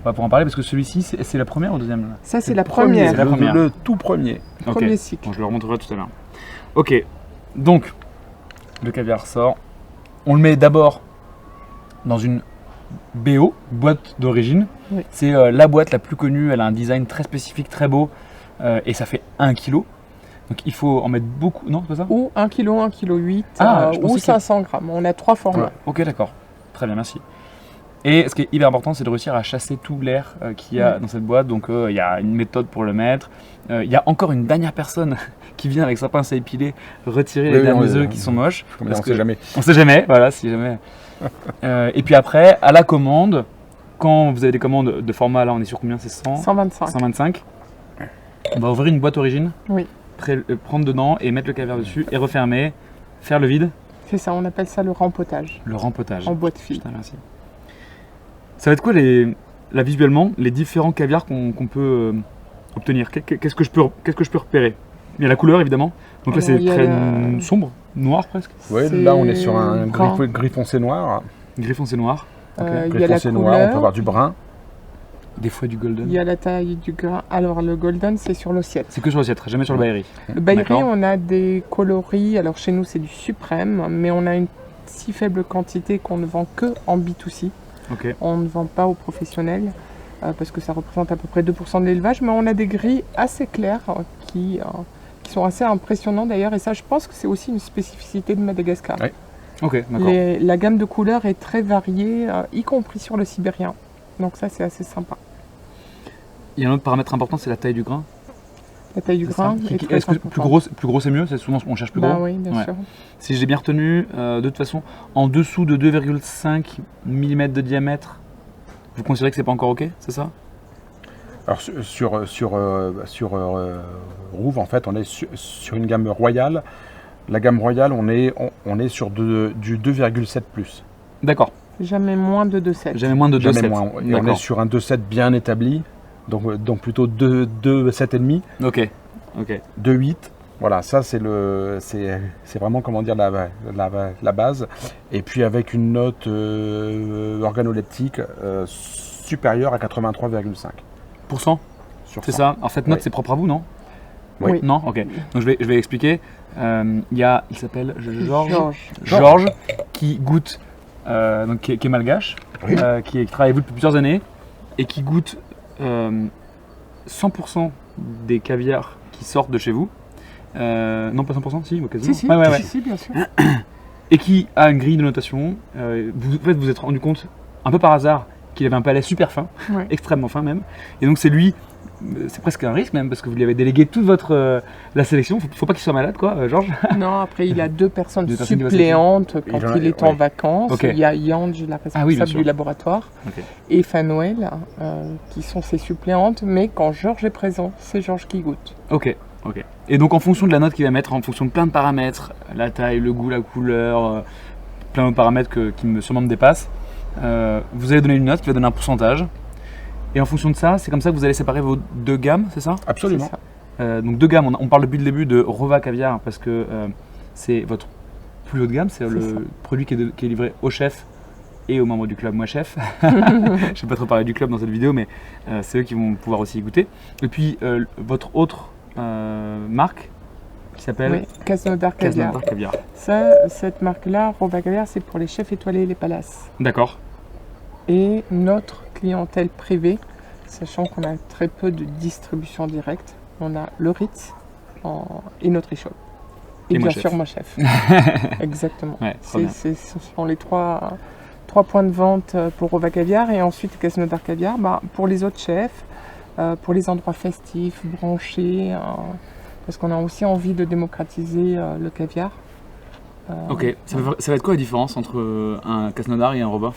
on va pouvoir en parler parce que celui-ci, c'est la première ou deuxième là Ça, c'est la Premier, première. C'est la première. le tout premier. Ok. Premier cycle. Bon, je le remontrerai tout à l'heure. Ok, donc le caviar sort. On le met d'abord dans une BO, boîte d'origine. Oui. C'est la boîte la plus connue, elle a un design très spécifique, très beau, et ça fait 1 kg. Donc il faut en mettre beaucoup, non c'est pas ça? Ou 1 kg, 1 kg 8, Ah, je pensais ou que- 500 grammes. On a 3 formats. Ouais. Ok, d'accord. Très bien, merci. Et ce qui est hyper important, c'est de réussir à chasser tout l'air qu'il y a dans cette boîte. Donc il y a une méthode pour le mettre. Il y a encore une dernière personne qui vient avec sa pince à épiler retirer les derniers œufs qui sont moches. On Parce ne que sait jamais. on sait jamais, voilà, si jamais. Et puis après, à la commande, quand vous avez des commandes de format, là on est sur combien? C'est 100 125. 125. On va ouvrir une boîte origine, Oui. prendre dedans et mettre le caviar dessus et refermer, faire le vide, C'est ça, on appelle ça le rempotage le rempotage. en boîte fille. Putain, merci. Ça va être quoi là visuellement les différents caviars qu'on peut obtenir? Qu'est-ce que je peux repérer? Il y a la couleur évidemment. Donc là Alors, c'est il y a très la- sombre, noir presque. Ouais, C'est là on est sur un brun. gris foncé noir. Gris foncé noir. Il y Gris a la foncé noir, on peut couleur, avoir du brun. Des fois du golden. il y a la taille du grain. Alors le golden, c'est sur l'assiette. C'est que sur l'assiette, jamais sur le baillerie. Le baillerie, D'accord. on a des coloris. Alors chez nous, c'est du suprême, mais on a une si faible quantité qu'on ne vend que en B2C. Ok. On ne vend pas aux professionnels parce que ça représente à peu près 2% de l'élevage, mais on a des gris assez clairs qui sont assez impressionnants d'ailleurs. Et ça, je pense que c'est aussi une spécificité de Madagascar. Ouais. Ok, d'accord. La gamme de couleurs est très variée, y compris sur le sibérien. Donc ça, c'est assez sympa. Il y a un autre paramètre important, c'est la taille du grain. La taille du C'est ça grain est très Est-ce que plus gros c'est mieux? C'est souvent on cherche plus Bah gros. oui, bien Ouais. sûr. Si j'ai bien retenu, de toute façon, en dessous de 2,5 mm de diamètre, vous considérez que c'est pas encore ok, c'est ça? Alors sur Rouve, en fait, on est sur une gamme royale. La gamme royale, on est sur du 2,7 plus. D'accord. Jamais moins de 2,7. Jamais moins de Jamais 2,7. moins. Et on est D'accord. sur un 2,7 bien établi, donc plutôt 2,7,5, Ok. 2,8. Voilà, ça c'est vraiment comment dire la base. Et puis avec une note organoleptique supérieure à 83,5. Sur C'est 100. ça. En fait, note Oui. c'est propre à vous, non? Oui. Oui. Non. Ok. Donc je vais expliquer. Il s'appelle Georges. Georges qui goûte, donc qui est malgache, Oui. qui travaille avec vous depuis plusieurs années et qui goûte 100% des caviars qui sortent de chez vous. Non, pas 100%, si, quasiment. Si, si, Ouais. si, bien sûr. Et qui a une grille de notation. Vous vous êtes rendu compte, un peu par hasard, qu'il avait un palais super fin, Ouais. extrêmement fin même. Et donc c'est lui, c'est presque un risque même, parce que vous lui avez délégué toute la sélection. Faut pas qu'il soit malade, quoi, Georges. Non, après, il a 2 personnes Deux personnes qui vont suppléantes quand Il en a- il est en ouais. vacances. Ok. Il y a Yange, la Ah oui, bien responsable sûr. du laboratoire, Ok. et Fanuel, qui sont ses suppléantes. Mais quand Georges est présent, c'est Georges qui goûte. Ok. Et donc en fonction de la note qu'il va mettre, en fonction de plein de paramètres, la taille, le goût, la couleur, plein d'autres paramètres sûrement me dépassent, vous allez donner une note qui va donner un pourcentage. Et en fonction de ça, c'est comme ça que vous allez séparer vos deux gammes, c'est ça? Absolument. C'est ça. Donc deux gammes, on parle depuis le début de Rova Caviar parce que c'est votre plus haute gamme, c'est C'est le ça. produit qui est livré au chef et aux membres du club Moi Chef. Je ne vais pas trop parler du club dans cette vidéo, mais c'est eux qui vont pouvoir aussi y goûter. Et puis votre autre marque qui s'appelle Oui, Krasnodar Caviar. Krasnodar Caviar. Cette marque-là, Rova Caviar, c'est pour les chefs étoilés et les palaces. D'accord. Et notre clientèle privée, sachant qu'on a très peu de distribution directe, on a le Ritz et notre e-shop. Et Moi bien Chef. sûr, Moi Chef. Exactement. Ouais, trop bien. Ce sont les trois points de vente pour Rova Caviar et ensuite Krasnodar Caviar. Pour les autres chefs, pour les endroits festifs, branchés, parce qu'on a aussi envie de démocratiser le caviar. Ok, ça va être quoi la différence entre un Krasnodar et un Rova?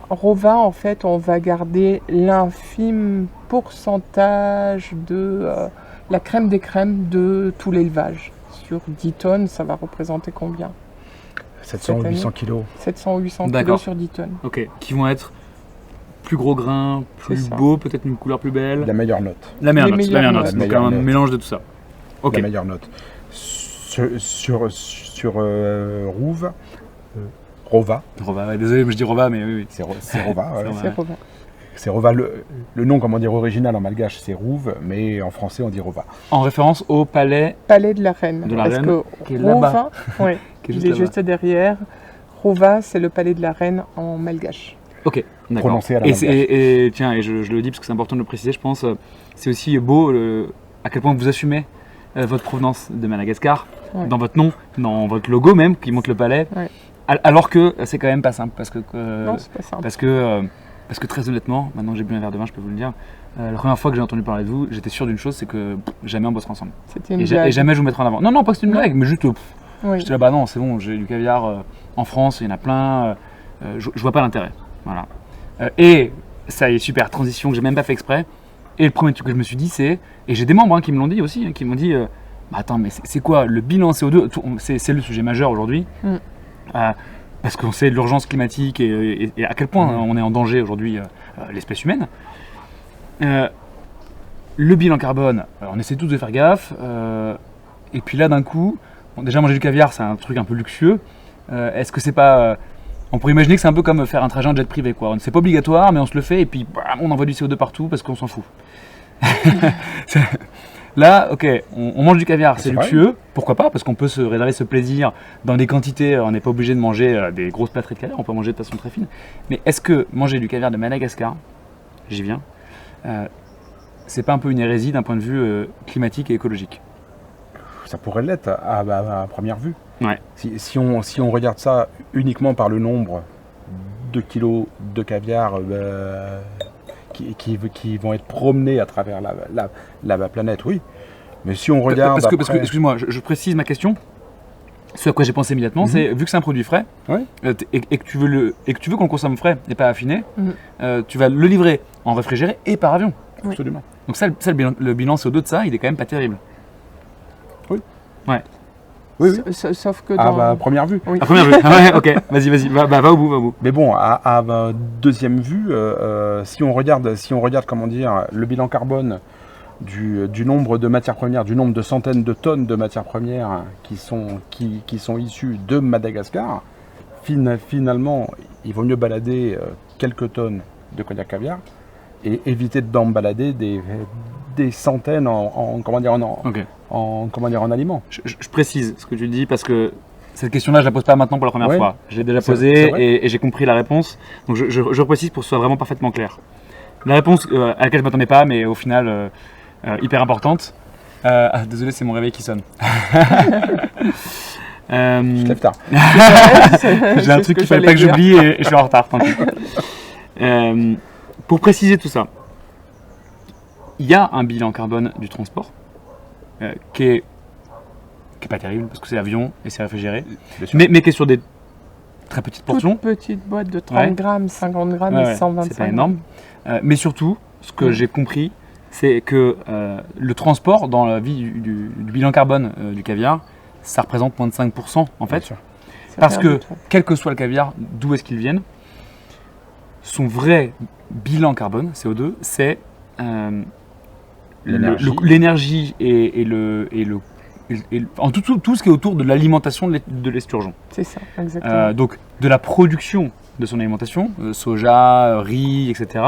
Rova, en fait, on va garder l'infime pourcentage de la crème des crèmes de tout l'élevage. Sur 10 tonnes, ça va représenter combien? 700 ou 800 kilos. 700 ou 800 D'accord. kilos sur 10 tonnes. Ok, qui vont être plus gros grains, plus beaux, peut-être une couleur plus belle. La meilleure note. La meilleure Les note, meilleures donc notes. un mélange de tout ça. Ok. La meilleure note. Sur Rouve, Rova. Rova, ouais, désolé, mais je dis Rova, mais oui. C'est Rova. ouais. C'est Rova. C'est Rova. Le nom, comment dire, original en malgache, c'est Rouve, mais en français, on dit Rova. En référence au palais Palais de la Reine. de la Parce Reine, que qui est là-bas. Rova, ouais, qui est il juste est là-bas. juste derrière. Rova, c'est le Palais de la Reine en malgache. Ok, d'accord. Prononcé à la Et, malgache. et tiens, et je le dis parce que c'est important de le préciser, je pense, c'est aussi beau à quel point vous assumez votre provenance de Madagascar, Ouais. dans votre nom, dans votre logo même, qui montre le palais, Ouais. alors que c'est quand même pas simple, parce que, Non, c'est pas simple. parce que très honnêtement, maintenant que j'ai bu un verre de vin, je peux vous le dire, la première fois que j'ai entendu parler de vous, j'étais sûr d'une chose, c'est que jamais on bossera ensemble. C'était une Et blague. jamais je vous mettrai en avant. Non, non, pas que c'était une Non. blague, mais juste, Oui. j'étais là, bah non, c'est bon, j'ai du caviar en France, il y en a plein, je vois pas l'intérêt. Voilà. Et ça y est, super transition que j'ai même pas fait exprès. Et le premier truc que je me suis dit, c'est, et j'ai des membres qui me l'ont dit aussi, qui m'ont dit, bah attends, mais c'est quoi le bilan CO2? C'est le sujet majeur aujourd'hui, parce qu'on sait l'urgence climatique et à quel point on est en danger aujourd'hui, l'espèce humaine. Le bilan carbone, on essaie tous de faire gaffe, et puis là d'un coup, bon, déjà manger du caviar, c'est un truc un peu luxueux. Est-ce que c'est pas on pourrait imaginer que c'est un peu comme faire un trajet en jet privé, quoi. C'est pas obligatoire, mais on se le fait et puis bam, on envoie du CO2 partout parce qu'on s'en fout. Là, ok, on mange du caviar, c'est vrai. luxueux, pourquoi pas, parce qu'on peut se réserver ce plaisir dans des quantités, on n'est pas obligé de manger des grosses plâtrées de caviar, on peut manger de façon très fine. Mais est-ce que manger du caviar de Madagascar, j'y viens, c'est pas un peu une hérésie d'un point de vue climatique et écologique? Ça pourrait l'être à première vue. Ouais. Si on regarde ça uniquement par le nombre de kilos de caviar qui vont être promenés à travers la planète, oui. Mais si on regarde. Parce que excuse-moi, je précise ma question. Ce à quoi j'ai pensé immédiatement, c'est vu que c'est un produit frais, Ouais. et que tu veux qu'on le consomme frais et pas affiné, tu vas le livrer en réfrigéré et par avion. Absolument. Donc ça, le bilan CO2 de ça, il est quand même pas terrible. Ouais. Oui, oui. Sauf que dans... À première vue. Oui. À première vue. Ah ouais, ok. Vas-y, va au bout. Mais bon, à deuxième vue, si on regarde, comment dire, le bilan carbone du nombre de matières premières, du nombre de centaines de tonnes de matières premières qui sont issues de Madagascar, finalement, il vaut mieux balader quelques tonnes de cognac caviar et éviter d'en balader des centaines en aliments. Je précise ce que tu dis parce que cette question-là, je la pose pas maintenant pour la première Ouais. fois. Je l'ai déjà C'est posée vrai. et j'ai compris la réponse. Donc je reprécise pour que ce soit vraiment parfaitement clair. La réponse à laquelle je m'attendais pas, mais au final hyper importante. Désolé, c'est mon réveil qui sonne. Je te lève tard. J'ai un truc qu'il fallait pas que j'oublie et je suis en retard. Tant pis. Pour préciser tout ça, il y a un bilan carbone du transport qui est pas terrible parce que c'est avion et c'est réfrigéré, Bien sûr. mais qui est sur des très petites portions. Toute petite boîte de 30 Ouais. grammes, 50 grammes Ouais, et ouais, 125 c'est pas énorme. Mais surtout, ce que Mm. j'ai compris, c'est que le transport dans la vie du bilan carbone du caviar, ça représente moins de 5% en Bien fait. sûr. C'est Parce rien que, du tout. quel que soit le caviar, d'où est-ce qu'il vienne, son vrai bilan carbone, CO2, c'est L'énergie. l'énergie et en tout ce qui est autour de l'alimentation de l'esturgeon. C'est ça, exactement. Donc, de la production de son alimentation, soja, riz, etc.,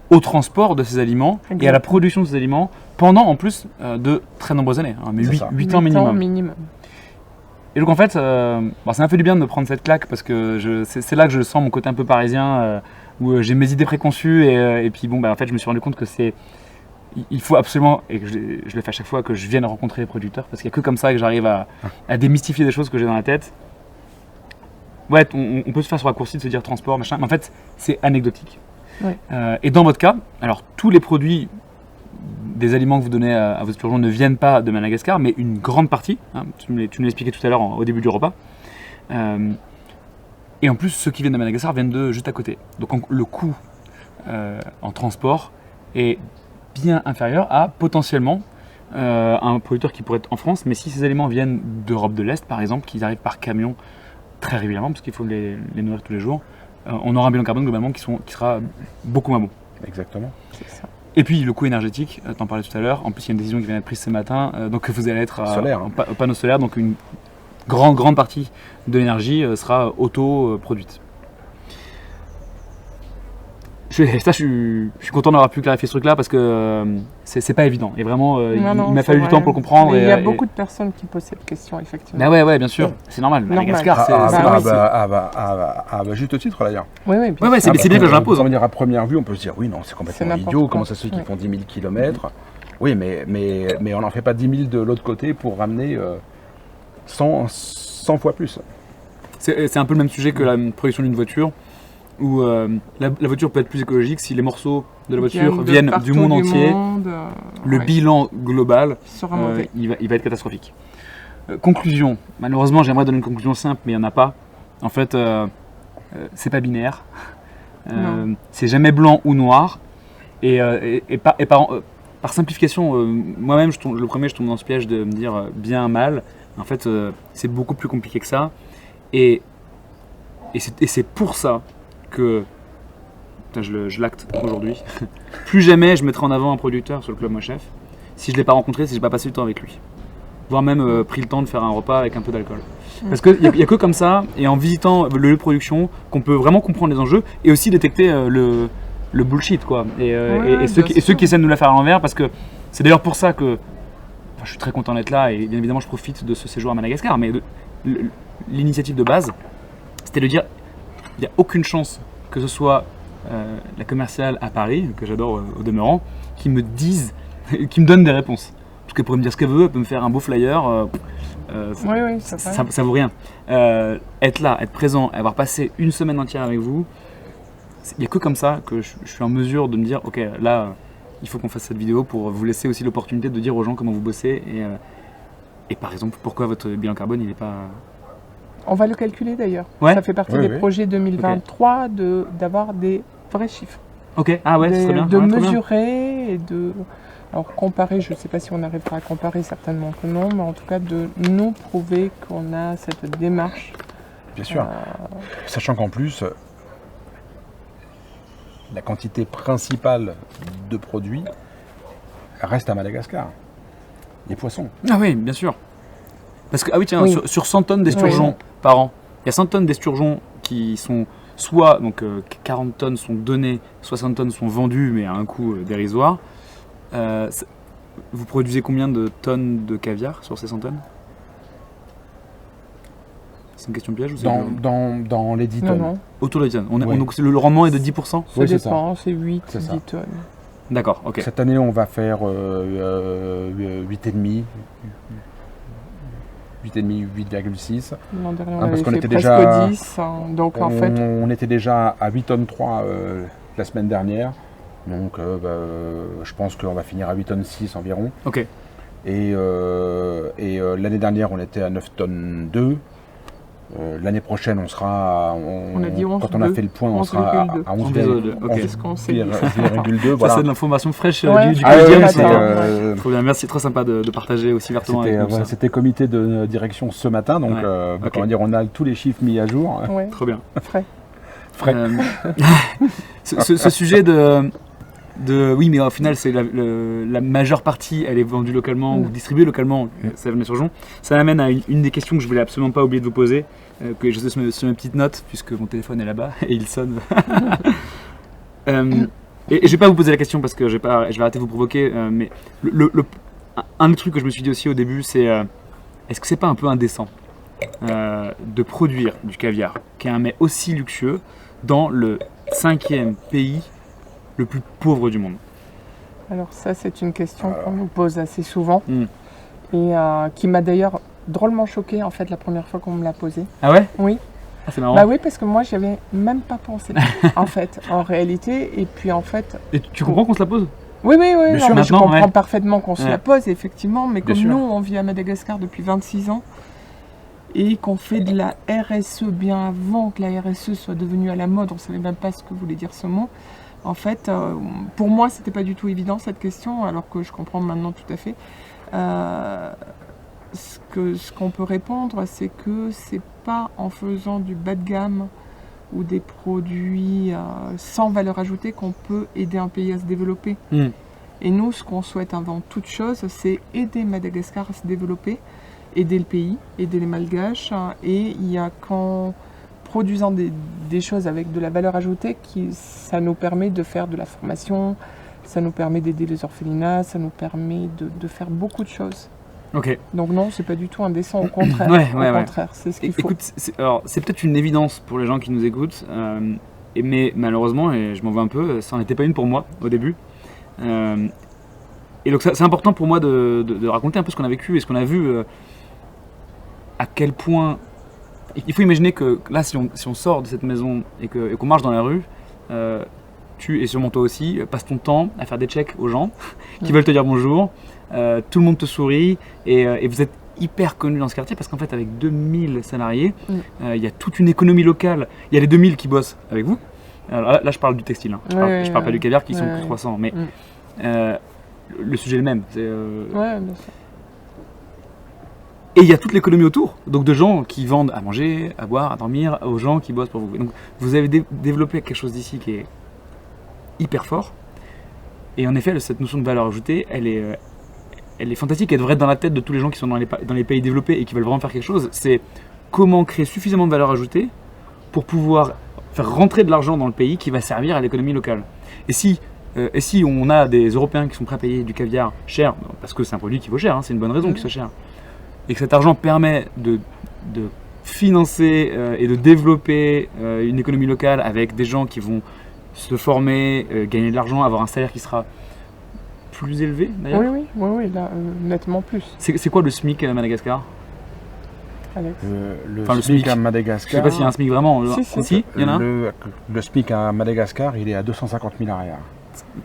au transport de ces aliments et à la Exact. production de ces aliments pendant, en plus, de très nombreuses années, mais C'est 8 ça. 8 ans minimum. minimum. Et donc en fait, ça m'a fait du bien de me prendre cette claque parce que c'est là que je sens mon côté un peu parisien, où j'ai mes idées préconçues et puis bon, en fait, je me suis rendu compte que il faut absolument, et que je le fais à chaque fois, que je vienne rencontrer les producteurs parce qu'il n'y a que comme ça que j'arrive à démystifier des choses que j'ai dans la tête. Ouais, on peut se faire ce raccourci de se dire transport, machin, mais en fait, c'est anecdotique. Ouais. Et dans votre cas, alors tous les produits des aliments que vous donnez à vos esturgeons ne viennent pas de Madagascar, mais une grande partie, hein, tu me l'as expliqué tout à l'heure au début du repas. Et en plus, ceux qui viennent de Madagascar viennent de juste à côté. Donc le coût en transport est bien inférieur à potentiellement un producteur qui pourrait être en France, mais si ces aliments viennent d'Europe de l'Est, par exemple, qu'ils arrivent par camion très régulièrement, parce qu'il faut les nourrir tous les jours, on aura un bilan carbone globalement qui sera beaucoup moins bon. Exactement. C'est ça. Et puis le coût énergétique, t'en parlais tout à l'heure, en plus il y a une décision qui vient d'être prise ce matin, donc vous allez être au panneau solaire, donc une grande partie de l'énergie sera auto-produite. Je suis content d'avoir pu clarifier ce truc-là parce que c'est pas évident. Et vraiment, il m'a fallu du temps pour le comprendre. Il y a beaucoup de personnes qui posent cette question, effectivement. Bah ouais, bien sûr, c'est normal. Madagascar, juste titre d'ailleurs. Oui, c'est bien que je l'impose. À première vue, on peut se dire, oui, non, c'est complètement idiot. Comment ça se fait qu'ils font 10 000 km? Oui, mais on n'en fait pas 10 000 de l'autre côté pour ramener 100 fois plus. C'est un peu le même sujet que la production d'une voiture. Où la voiture peut être plus écologique si les morceaux de la voiture viennent du monde entier. Le bilan global sera mauvais. Il va être catastrophique. Conclusion. Malheureusement, j'aimerais donner une conclusion simple, mais il n'y en a pas. En fait, c'est pas binaire. C'est jamais blanc ou noir. Et par simplification, moi-même, je tombe dans ce piège de me dire bien, mal. En fait, c'est beaucoup plus compliqué que ça. Et c'est pour ça que je l'acte aujourd'hui. Plus jamais je mettrai en avant un producteur sur le Club Moi Chef si je ne l'ai pas rencontré, si je n'ai pas passé du temps avec lui. Voire même pris le temps de faire un repas avec un peu d'alcool. Parce qu'il n'y a que comme ça, et en visitant le lieu de production, qu'on peut vraiment comprendre les enjeux et aussi détecter le bullshit, quoi. Et ceux qui essaient de nous la faire à l'envers, parce que c'est d'ailleurs pour ça que je suis très content d'être là, et bien évidemment je profite de ce séjour à Madagascar, mais l'initiative de base, c'était de dire il n'y a aucune chance que ce soit la commerciale à Paris, que j'adore au demeurant, qui me donne des réponses. Parce qu'elle pourrait me dire ce qu'elle veut, elle peut me faire un beau flyer, ça vaut rien. Être là, être présent, avoir passé une semaine entière avec vous, il n'y a que comme ça que je suis en mesure de me dire ok, là, il faut qu'on fasse cette vidéo pour vous laisser aussi l'opportunité de dire aux gens comment vous bossez et par exemple pourquoi votre bilan carbone il n'est pas... On va le calculer d'ailleurs. Ouais. Ça fait partie des projets 2023 d'avoir des vrais chiffres. Ok, ah ouais, c'est très bien. De mesurer et de... Alors comparer, je ne sais pas si on arrivera à comparer, certainement que non, mais en tout cas de nous prouver qu'on a cette démarche. Bien sûr. Sachant qu'en plus, la quantité principale de produits reste à Madagascar. Les poissons. Ah oui, bien sûr. Parce que, ah oui, tiens, sur 100 tonnes d'esturgeons par an, il y a 100 tonnes d'esturgeons qui sont soit, donc 40 tonnes sont données, 60 tonnes sont vendues, mais à un coût dérisoire. Vous produisez combien de tonnes de caviar sur ces 100 tonnes? C'est une question piège ou dans les 10 tonnes. Non. Autour de 10 tonnes. Donc le rendement est de 10%? Ça dépend, c'est 8, 10 tonnes. D'accord, ok. Cette année, on va faire 8,5. 8,6. L'an dernier, parce qu'on était presque déjà 10. Donc en fait, on était déjà à 8 tonnes 3 la semaine dernière. Donc je pense qu'on va finir à 8 tonnes 6 environ. Ok. Et l'année dernière, on était à 9 tonnes 2. L'année prochaine, on sera on a dit 11, quand on a fait le point, on sera à 11,2. C'est ce qu'on sait. Voilà. Ça, c'est de l'information fraîche du quotidien. Trop bien, merci, trop sympa de partager aussi vertement avec nous. C'était comité de direction ce matin, donc on a tous les chiffres mis à jour. Ouais. Trop bien. Frais. Ce sujet oui, mais au final, c'est la majeure partie, elle est vendue localement ou distribuée localement, ça venait sur Jon. Ça m'amène à une des questions que je voulais absolument pas oublier de vous poser, que je sais sur mes petites notes, puisque mon téléphone est là-bas et il sonne. Et je vais pas vous poser la question parce que je vais arrêter de vous provoquer, mais un des trucs que je me suis dit aussi au début, c'est est-ce que c'est pas un peu indécent de produire du caviar, qui est un mets aussi luxueux, dans le 5e pays le plus pauvre du monde? Alors ça, c'est une question qu'on nous pose assez souvent et qui m'a d'ailleurs drôlement choquée en fait la première fois qu'on me l'a posée. Ah ouais? Oui. Ah, c'est marrant. Bah oui, parce que moi, j'y avais même pas pensé en fait, en réalité. Et puis en fait... Et tu comprends qu'on se la pose? Oui, mais je comprends parfaitement qu'on se la pose, effectivement, mais Bien comme sûr. nous, on vit à Madagascar depuis 26 ans, et qu'on fait de la RSE bien avant que la RSE soit devenue à la mode, on ne savait même pas ce que voulait dire ce mot, En fait, pour moi, c'était pas du tout évident cette question, alors que je comprends maintenant tout à fait. Ce qu'on peut répondre, c'est que c'est pas en faisant du bas de gamme ou des produits sans valeur ajoutée qu'on peut aider un pays à se développer. Et nous, ce qu'on souhaite avant toute chose, c'est aider Madagascar à se développer, aider le pays, aider les Malgaches. Et il y a qu'en produisant des choses avec de la valeur ajoutée, ça nous permet de faire de la formation, ça nous permet d'aider les orphelinats, ça nous permet de faire beaucoup de choses. Ok. Donc non, c'est pas du tout indécent, au contraire. Au contraire, c'est ce qu'il faut. Écoute, c'est peut-être une évidence pour les gens qui nous écoutent, mais malheureusement, et je m'en veux un peu, ça n'en était pas une pour moi au début. Et donc c'est important pour moi de raconter un peu ce qu'on a vécu et ce qu'on a vu, à quel point... Il faut imaginer que là, si on sort de cette maison et qu'on marche dans la rue, tu, et sûrement toi aussi, passes ton temps à faire des checks aux gens qui veulent te dire bonjour, tout le monde te sourit et vous êtes hyper connu dans ce quartier parce qu'en fait avec 2000 salariés, il y a toute une économie locale, il y a les 2000 qui bossent avec vous. Alors là je parle du textile, hein. Je parle pas du caviar qui sont plus 300, mais le sujet est le même. Ouais, bien sûr. Et il y a toute l'économie autour, donc de gens qui vendent à manger, à boire, à dormir, aux gens qui bossent pour vous. Donc vous avez développé quelque chose d'ici qui est hyper fort. Et en effet, cette notion de valeur ajoutée, elle est fantastique. Elle devrait être dans la tête de tous les gens qui sont dans les pays développés et qui veulent vraiment faire quelque chose. C'est comment créer suffisamment de valeur ajoutée pour pouvoir faire rentrer de l'argent dans le pays qui va servir à l'économie locale. Et si on a des Européens qui sont prêts à payer du caviar cher, parce que c'est un produit qui vaut cher, hein, c'est une bonne raison qu'il soit cher, et que cet argent permet de financer et de développer une économie locale avec des gens qui vont se former, gagner de l'argent, avoir un salaire qui sera plus élevé d'ailleurs. Oui, là, nettement plus. C'est quoi le SMIC à Madagascar, Alex? Le SMIC à Madagascar. Je sais pas s'il y a un SMIC vraiment. Si, il y en a un. Le SMIC à Madagascar, il est à 250 000 arrières.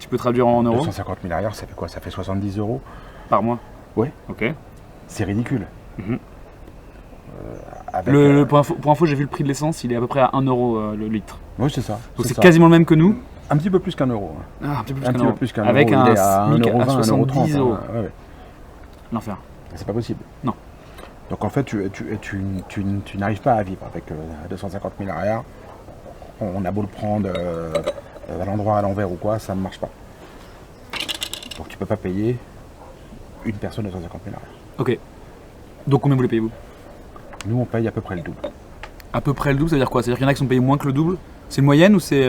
Tu peux traduire en euros 250 000 arrières, ça fait quoi? Ça fait 70 € par mois. Ouais. Ok. C'est ridicule. Pour info, j'ai vu le prix de l'essence, il est à peu près à 1 € le litre. Oui, c'est ça. Donc c'est quasiment le même que nous. Un petit peu plus qu'1 €. Ah, un petit peu Un petit peu plus qu'un euro. Avec un il est à SMIC 1,20 à €, 70 1,30 €. €. Ouais. L'enfer. C'est pas possible. Non. Donc en fait, tu n'arrives pas à vivre avec 250 000 arrières. On a beau le prendre à l'endroit à l'envers ou quoi, ça ne marche pas. Donc tu peux pas payer une personne 250 000 arrières. Ok. Donc combien vous les payez-vous? Nous, on paye à peu près le double. À peu près le double, ça veut dire quoi? C'est-à-dire qu'il y en a qui sont payés moins que le double? C'est une moyenne ou c'est...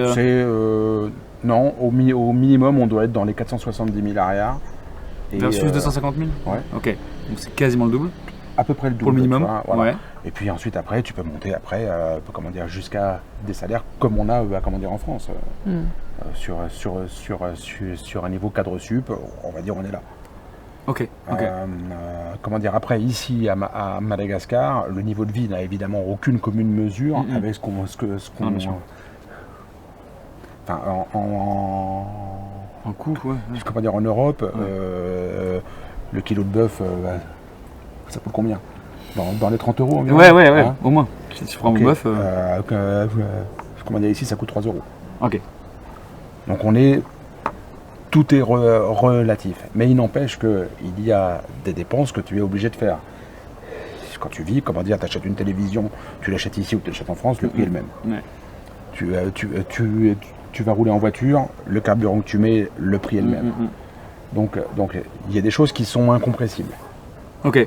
Non, au minimum, on doit être dans les 470 000 arrières. Versus 250 000? Ouais. Ok. Donc c'est quasiment le double? À peu près le double. Pour le minimum? Voilà. Ouais. Et puis ensuite, après, tu peux monter jusqu'à des salaires comme on a en France. Sur un niveau cadre sup, on va dire on est là. Ok. Après, ici à Madagascar, le niveau de vie n'a évidemment aucune commune mesure avec ce qu'on. Enfin, En coût, ouais. En Europe, le kilo de bœuf, ça coûte combien? Dans les 30 € environ. Ouais, hein, au moins. Si tu prends mon bœuf. Ici, ça coûte 3 €. Ok. Donc tout est relatif. Mais il n'empêche qu'il y a des dépenses que tu es obligé de faire. Quand tu vis, tu achètes une télévision, tu l'achètes ici ou tu l'achètes en France, le prix est le même. Ouais. Tu vas rouler en voiture, le carburant que tu mets, le prix est le même. Donc il y a des choses qui sont incompressibles. Ok.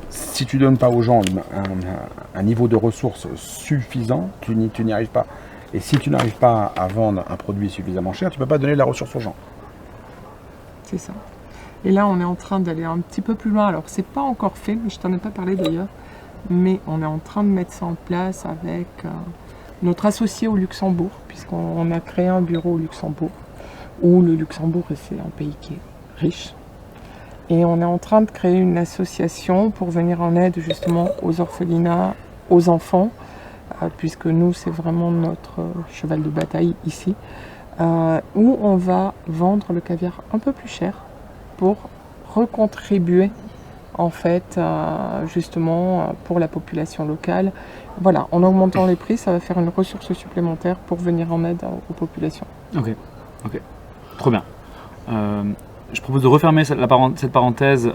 Si tu ne donnes pas aux gens un niveau de ressources suffisant, tu n'y arrives pas. Et si tu n'arrives pas à vendre un produit suffisamment cher, tu ne peux pas donner de la ressource aux gens. C'est ça. Et là, on est en train d'aller un petit peu plus loin. Alors, c'est pas encore fait, mais je t'en ai pas parlé d'ailleurs. Mais on est en train de mettre ça en place avec notre associé au Luxembourg, puisqu'on a créé un bureau au Luxembourg, où le Luxembourg, c'est un pays qui est riche. Et on est en train de créer une association pour venir en aide justement aux orphelinats, aux enfants, puisque nous, c'est vraiment notre cheval de bataille ici, où on va vendre le caviar un peu plus cher pour recontribuer en fait justement pour la population locale. Voilà, en augmentant les prix, ça va faire une ressource supplémentaire pour venir en aide aux populations. Ok. Ok, trop bien. Je propose de refermer cette parenthèse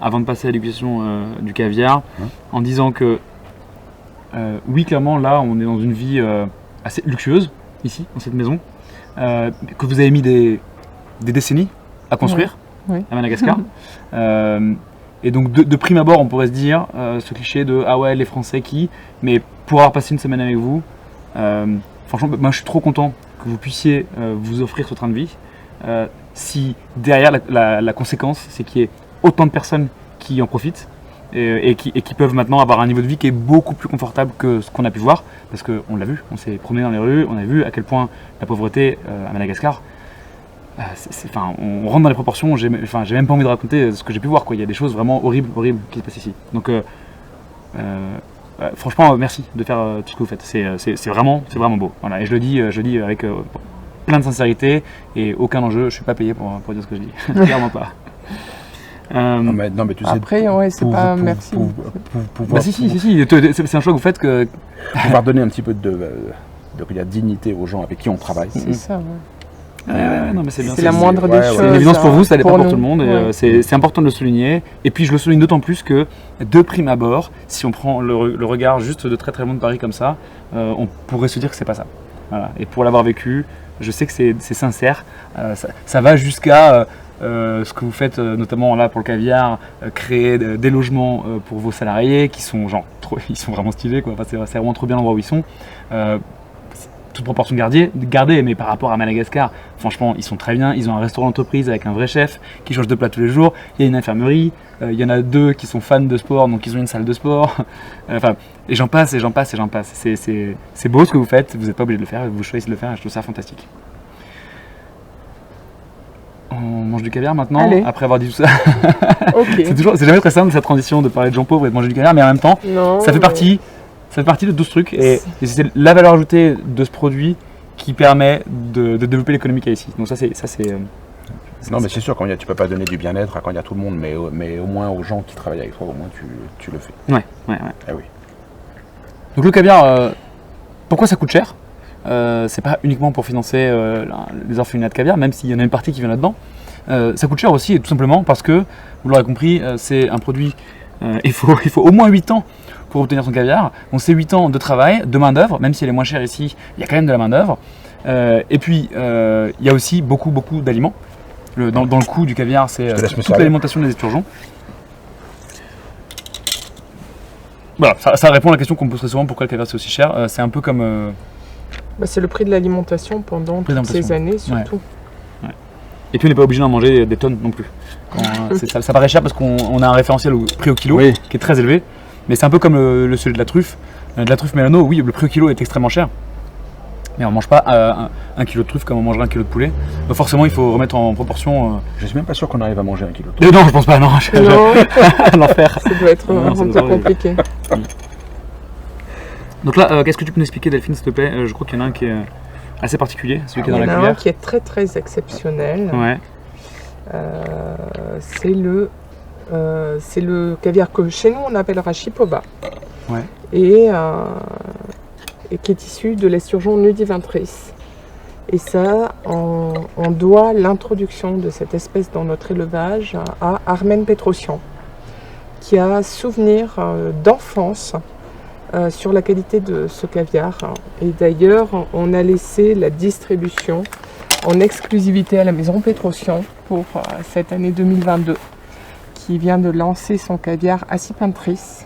avant de passer à l'éducation du caviar en disant que oui, clairement, là, on est dans une vie assez luxueuse, ici, dans cette maison, que vous avez mis des décennies à construire à Madagascar. Et donc, de prime abord, on pourrait se dire ce cliché de « Ah ouais, les Français qui… » Mais pour avoir passé une semaine avec vous, franchement, moi, je suis trop content que vous puissiez vous offrir ce train de vie. Si derrière la conséquence, c'est qu'il y ait autant de personnes qui en profitent et qui peuvent maintenant avoir un niveau de vie qui est beaucoup plus confortable que ce qu'on a pu voir, parce qu'on l'a vu, on s'est promené dans les rues, on a vu à quel point la pauvreté à Madagascar, on rentre dans les proportions, j'ai même pas envie de raconter ce que j'ai pu voir, quoi. Il y a des choses vraiment horribles qui se passent ici. Donc franchement, merci de faire tout ce que vous faites, c'est vraiment beau. Voilà. Et je le dis avec plein de sincérité et aucun enjeu, je suis pas payé pour dire ce que je dis, clairement pas. Non, mais tu sais, après, c'est pas merci. C'est un choix que vous faites que. Pouvoir donner un petit peu de dignité aux gens avec qui on travaille. C'est ça, non, mais c'est bien. C'est la moindre des choses. C'est une évidence pour vous, ça l'est pas pour tout le monde. Ouais. C'est important de le souligner. Et puis je le souligne d'autant plus que, de prime abord, si on prend le regard juste de très très loin de Paris comme ça, on pourrait se dire que c'est pas ça. Voilà. Et pour l'avoir vécu, je sais que c'est sincère. Ça va jusqu'à ce que vous faites, notamment là pour le caviar, créer des logements pour vos salariés qui sont ils sont vraiment stylés, quoi. Enfin, c'est vraiment trop bien l'endroit où ils sont. Toute proportion gardée, mais par rapport à Madagascar, franchement, ils sont très bien. Ils ont un restaurant d'entreprise avec un vrai chef qui change de plat tous les jours. Il y a une infirmerie. Il y en a 2 qui sont fans de sport, donc ils ont une salle de sport. Et j'en passe. C'est beau ce que vous faites. Vous n'êtes pas obligé de le faire. Vous choisissez de le faire. Et je trouve ça fantastique. On mange du caviar maintenant. Allez. Après avoir dit tout ça. Okay. C'est jamais très simple cette transition de parler de gens pauvres et de manger du caviar, mais en même temps, ça fait partie de tout ce truc et c'est la valeur ajoutée de ce produit qui permet de développer l'économie qu'il y a ici. Donc ça c'est non, mais c'est sûr, quand tu peux pas donner du bien-être quand il y a tout le monde, mais au moins aux gens qui travaillent avec toi, au moins tu le fais. Ouais. Eh oui. Donc le caviar, pourquoi ça coûte cher? C'est pas uniquement pour financer les orphelinats de caviar, même s'il y en a une partie qui vient là-dedans. Ça coûte cher aussi, tout simplement parce que, vous l'aurez compris, c'est un produit, il faut au moins 8 ans pour obtenir son caviar. Donc c'est 8 ans de travail, de main d'œuvre, même si elle est moins chère ici, il y a quand même de la main d'œuvre. Et puis il y a aussi beaucoup d'aliments. Dans le coût du caviar, c'est toute l'alimentation des esturgeons. Voilà, ça répond à la question qu'on me pose très souvent, pourquoi le caviar c'est aussi cher. C'est un peu comme... c'est le prix de l'alimentation pendant toutes ces années surtout. Ouais. Et puis on n'est pas obligé d'en manger des tonnes non plus. Ça paraît cher parce qu'on a un référentiel au prix au kilo qui est très élevé. Mais c'est un peu comme le sujet de la truffe. De la truffe Mélano, oui, le prix au kilo est extrêmement cher. Mais on ne mange pas un kilo de truffe comme on mangerait un kilo de poulet. Donc forcément, il faut remettre en proportion. Je suis même pas sûr qu'on arrive à manger un kilo de truffe. Non, je pense pas, non. L'enfer. Ça doit être un peu compliqué. Donc là, qu'est-ce que tu peux nous expliquer, Delphine, s'il te plaît? Je crois qu'il y en a un qui est assez particulier, celui qui est dans la cuillère. Il y en a un qui est très très exceptionnel. Ouais. C'est le caviar que chez nous on appellera Chipoba. Ouais. Et qui est issu de l'esturgeon nudiventris. Et ça, on doit l'introduction de cette espèce dans notre élevage à Armen Petrosian, qui a souvenir d'enfance sur la qualité de ce caviar. Et d'ailleurs, on a laissé la distribution en exclusivité à la maison Petrosian pour cette année 2022, qui vient de lancer son caviar Acipentris.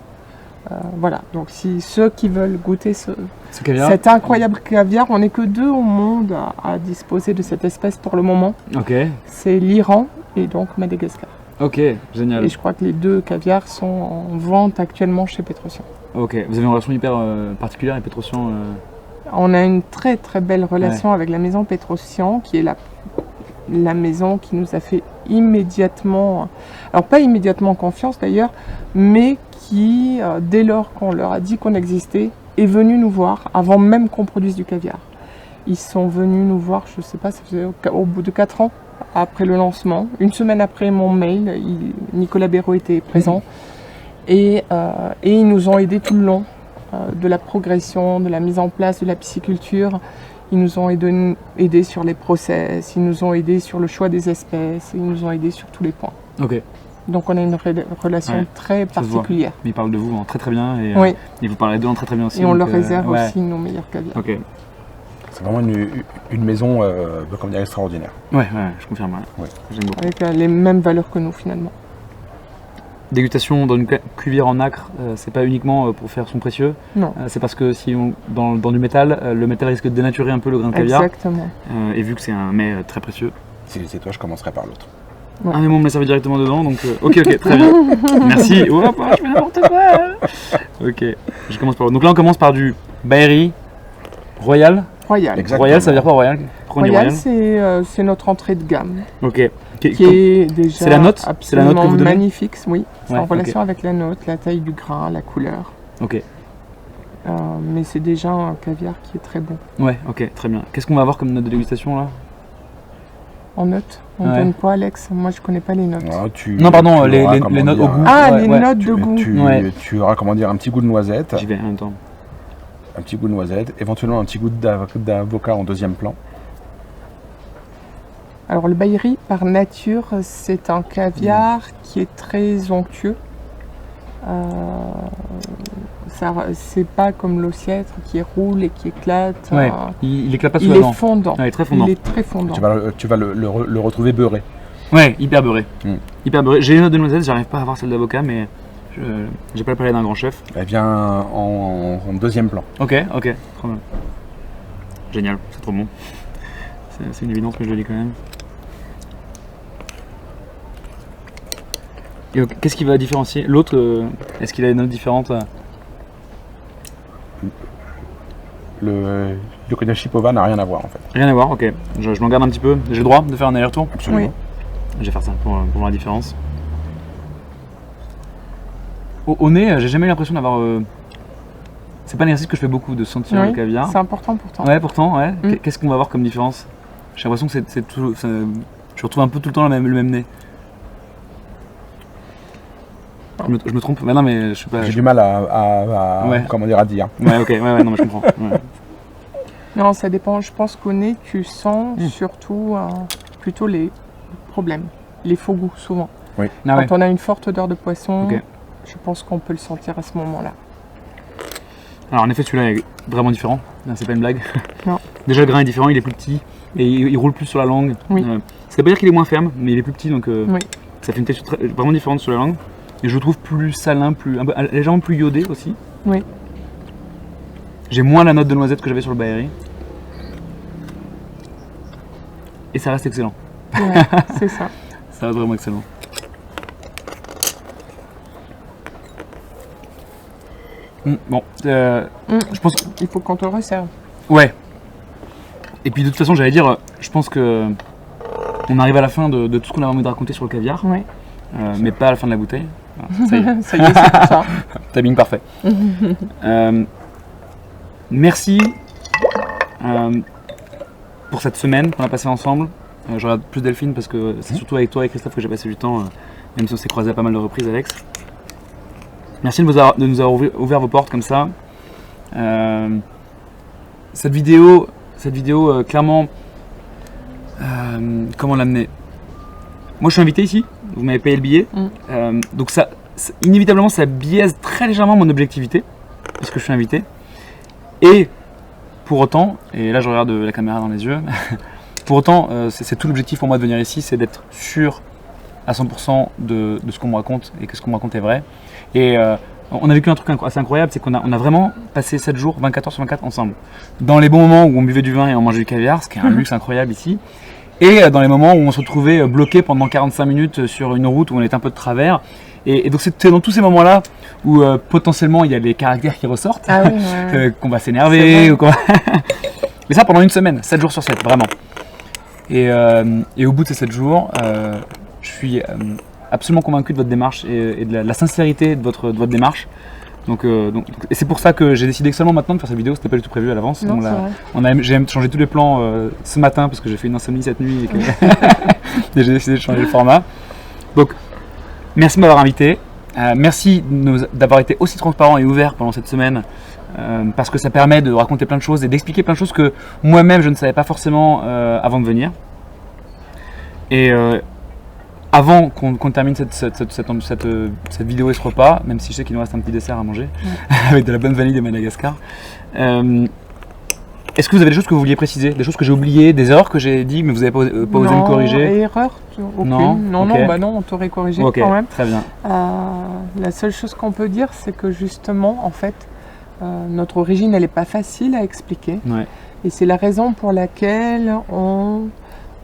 Voilà, donc si ceux qui veulent goûter cet incroyable caviar, on n'est que 2 au monde à disposer de cette espèce pour le moment. Ok. C'est l'Iran et donc Madagascar. Ok, génial. Et je crois que les 2 caviars sont en vente actuellement chez Petrosian. Ok, vous avez une relation hyper particulière avec Petrosian On a une très très belle relation avec la maison Petrosian, qui est la maison qui nous a fait immédiatement, alors pas immédiatement confiance d'ailleurs, mais qui, dès lors qu'on leur a dit qu'on existait, est venu nous voir avant même qu'on produise du caviar. Ils sont venus nous voir, je ne sais pas, ça faisait au bout de 4 ans après le lancement. Une semaine après mon mail, Nicolas Béraud était présent. Et ils nous ont aidés tout le long de la progression, de la mise en place de la pisciculture. Ils nous ont aidés sur les process, ils nous ont aidés sur le choix des espèces, ils nous ont aidés sur tous les points. Ok. Donc on a une relation très particulière. Mais ils parlent de vous très bien et, et vous parlez d'eux très bien aussi. Et on leur réserve aussi nos meilleurs caviars. Ok. C'est vraiment une maison comme dire, extraordinaire. Ouais, je confirme. Ouais. J'aime beaucoup. Avec les mêmes valeurs que nous finalement. Dégustation dans une cuvière en nacre, c'est pas uniquement pour faire son précieux. Non. C'est parce que si on, dans du métal, le métal risque de dénaturer un peu le grain de caviar. Exactement. Et vu que c'est un mets très précieux. Si c'est toi, je commencerai par l'autre. Ouais. Ah mais bon, on me l'a servi directement dedans, donc ok, très bien. Merci. Oh, je fais n'importe quoi. Ok, je commence par l'autre. Donc là, on commence par du Baéry Royal. Royal. Exactement. Royal, ça veut dire quoi Royal? Royal, c'est notre entrée de gamme. Ok. Qui est déjà c'est la note que vous donnez magnifique, oui. C'est Ouais, en relation avec la note, la taille du grain, la couleur. Ok. Mais c'est déjà un caviar qui est très bon. Ouais, ok, très bien. Qu'est-ce qu'on va avoir comme note de dégustation là? En note, on donne quoi, Alex? Moi, je connais pas les notes. Non, pardon, les notes au goût. Ah, les notes de goût. Tu auras comment dire un petit goût de noisette. J'y vais en même temps. Un petit goût de noisette, éventuellement un petit goût d'avocat en deuxième plan. Alors le Baéry, par nature, c'est un caviar qui est très onctueux. C'est pas comme l'ossiètre qui roule et qui éclate. Ouais, il éclate pas sous la dent. Il est fondant. Ouais, il est très fondant. Il est très fondant. Tu vas le retrouver beurré. Ouais, hyper beurré. Hyper beurré. J'ai une note de noisette, j'arrive pas à avoir celle d'avocat, mais j'ai pas le palais d'un grand chef. Elle vient en deuxième plan. Ok, trop bien. Génial, c'est trop bon. C'est une évidence, mais je le dis quand même. Qu'est-ce qui va différencier l'autre? Est-ce qu'il a des notes différentes? Le Konoshipova n'a rien à voir en fait. Rien à voir, ok. Je m'en garde un petit peu. J'ai le droit de faire un aller-retour? Absolument. Oui. Je vais faire ça pour voir la différence. Au nez, j'ai jamais eu l'impression d'avoir... C'est pas un exercice que je fais beaucoup, de sentir le caviar. C'est important pourtant. Ouais, pourtant, ouais. Qu'est-ce qu'on va avoir comme différence? J'ai l'impression que c'est tout... Je retrouve un peu tout le temps le même nez. Je me trompe? Bah non, mais je suis pas... J'ai du mal à comment dire, à dire. Ouais, ok, non, mais je comprends. Ouais. Non, ça dépend. Je pense qu'au nez, tu sens surtout plutôt les problèmes, les faux goûts souvent. Oui. Quand on a une forte odeur de poisson, je pense qu'on peut le sentir à ce moment-là. Alors en effet, celui-là est vraiment différent. C'est pas une blague. Non. Déjà, le grain est différent, il est plus petit et il roule plus sur la langue. Oui. Ça veut pas dire qu'il est moins ferme, mais il est plus petit, donc oui. ça fait une texture vraiment différente sur la langue. Et je le trouve plus salin, légèrement plus iodé aussi. Oui. J'ai moins la note de noisette que j'avais sur le Baéry. Et ça reste excellent. Ouais, c'est ça. Ça reste vraiment excellent. Bon, je pense... Il faut qu'on te resserve. Ouais. Et puis de toute façon, j'allais dire, je pense que on arrive à la fin de tout ce qu'on a envie de raconter sur le caviar. Ouais. Mais pas à la fin de la bouteille. Ah, ça y est, ça y est, c'est pour ça. Timing parfait. Merci pour cette semaine qu'on a passée ensemble. Je regarde plus Delphine parce que c'est surtout avec toi et Christophe que j'ai passé du temps, même si on s'est croisé à pas mal de reprises, Alex. Merci de nous avoir ouvert vos portes comme ça. Cette vidéo clairement, comment l'amener? Moi je suis invité ici, vous m'avez payé le billet, donc inévitablement ça biaise très légèrement mon objectivité, parce que je suis invité. Et pour autant, et là je regarde la caméra dans les yeux, pour autant c'est tout l'objectif pour moi de venir ici, c'est d'être sûr à 100% de ce qu'on me raconte et que ce qu'on me raconte est vrai. Et on a vécu un truc assez incroyable, c'est qu'on a vraiment passé 7 jours, 24 heures sur 24 ensemble. Dans les bons moments où on buvait du vin et on mangeait du caviar, ce qui est un luxe incroyable ici. Et dans les moments où on se retrouvait bloqué pendant 45 minutes sur une route où on était un peu de travers. Et donc c'est dans tous ces moments-là où potentiellement il y a les caractères qui ressortent, qu'on va s'énerver ou quoi. Mais ça pendant une semaine, 7 jours sur 7, vraiment. Et au bout de ces 7 jours, je suis absolument convaincu de votre démarche et de la sincérité de votre démarche. Et c'est pour ça que j'ai décidé seulement maintenant de faire cette vidéo, c'était pas du tout prévu à l'avance. J'ai changé tous les plans ce matin parce que j'ai fait une insomnie cette nuit et j'ai décidé de changer le format. Donc merci de m'avoir invité. Merci d'avoir été aussi transparent et ouvert pendant cette semaine, parce que ça permet de raconter plein de choses et d'expliquer plein de choses que moi-même je ne savais pas forcément avant de venir. Et avant qu'on termine cette vidéo et ce repas, même si je sais qu'il nous reste un petit dessert à manger, avec de la bonne vanille de Madagascar, est-ce que vous avez des choses que vous vouliez préciser, des choses que j'ai oubliées, des erreurs que j'ai dit mais vous n'avez pas osé me corriger? Erreur aucune. Non, okay. Non, on t'aurait corrigé quand même. Très bien. La seule chose qu'on peut dire, c'est que justement, en fait, notre origine, elle n'est pas facile à expliquer. Ouais. Et c'est la raison pour laquelle on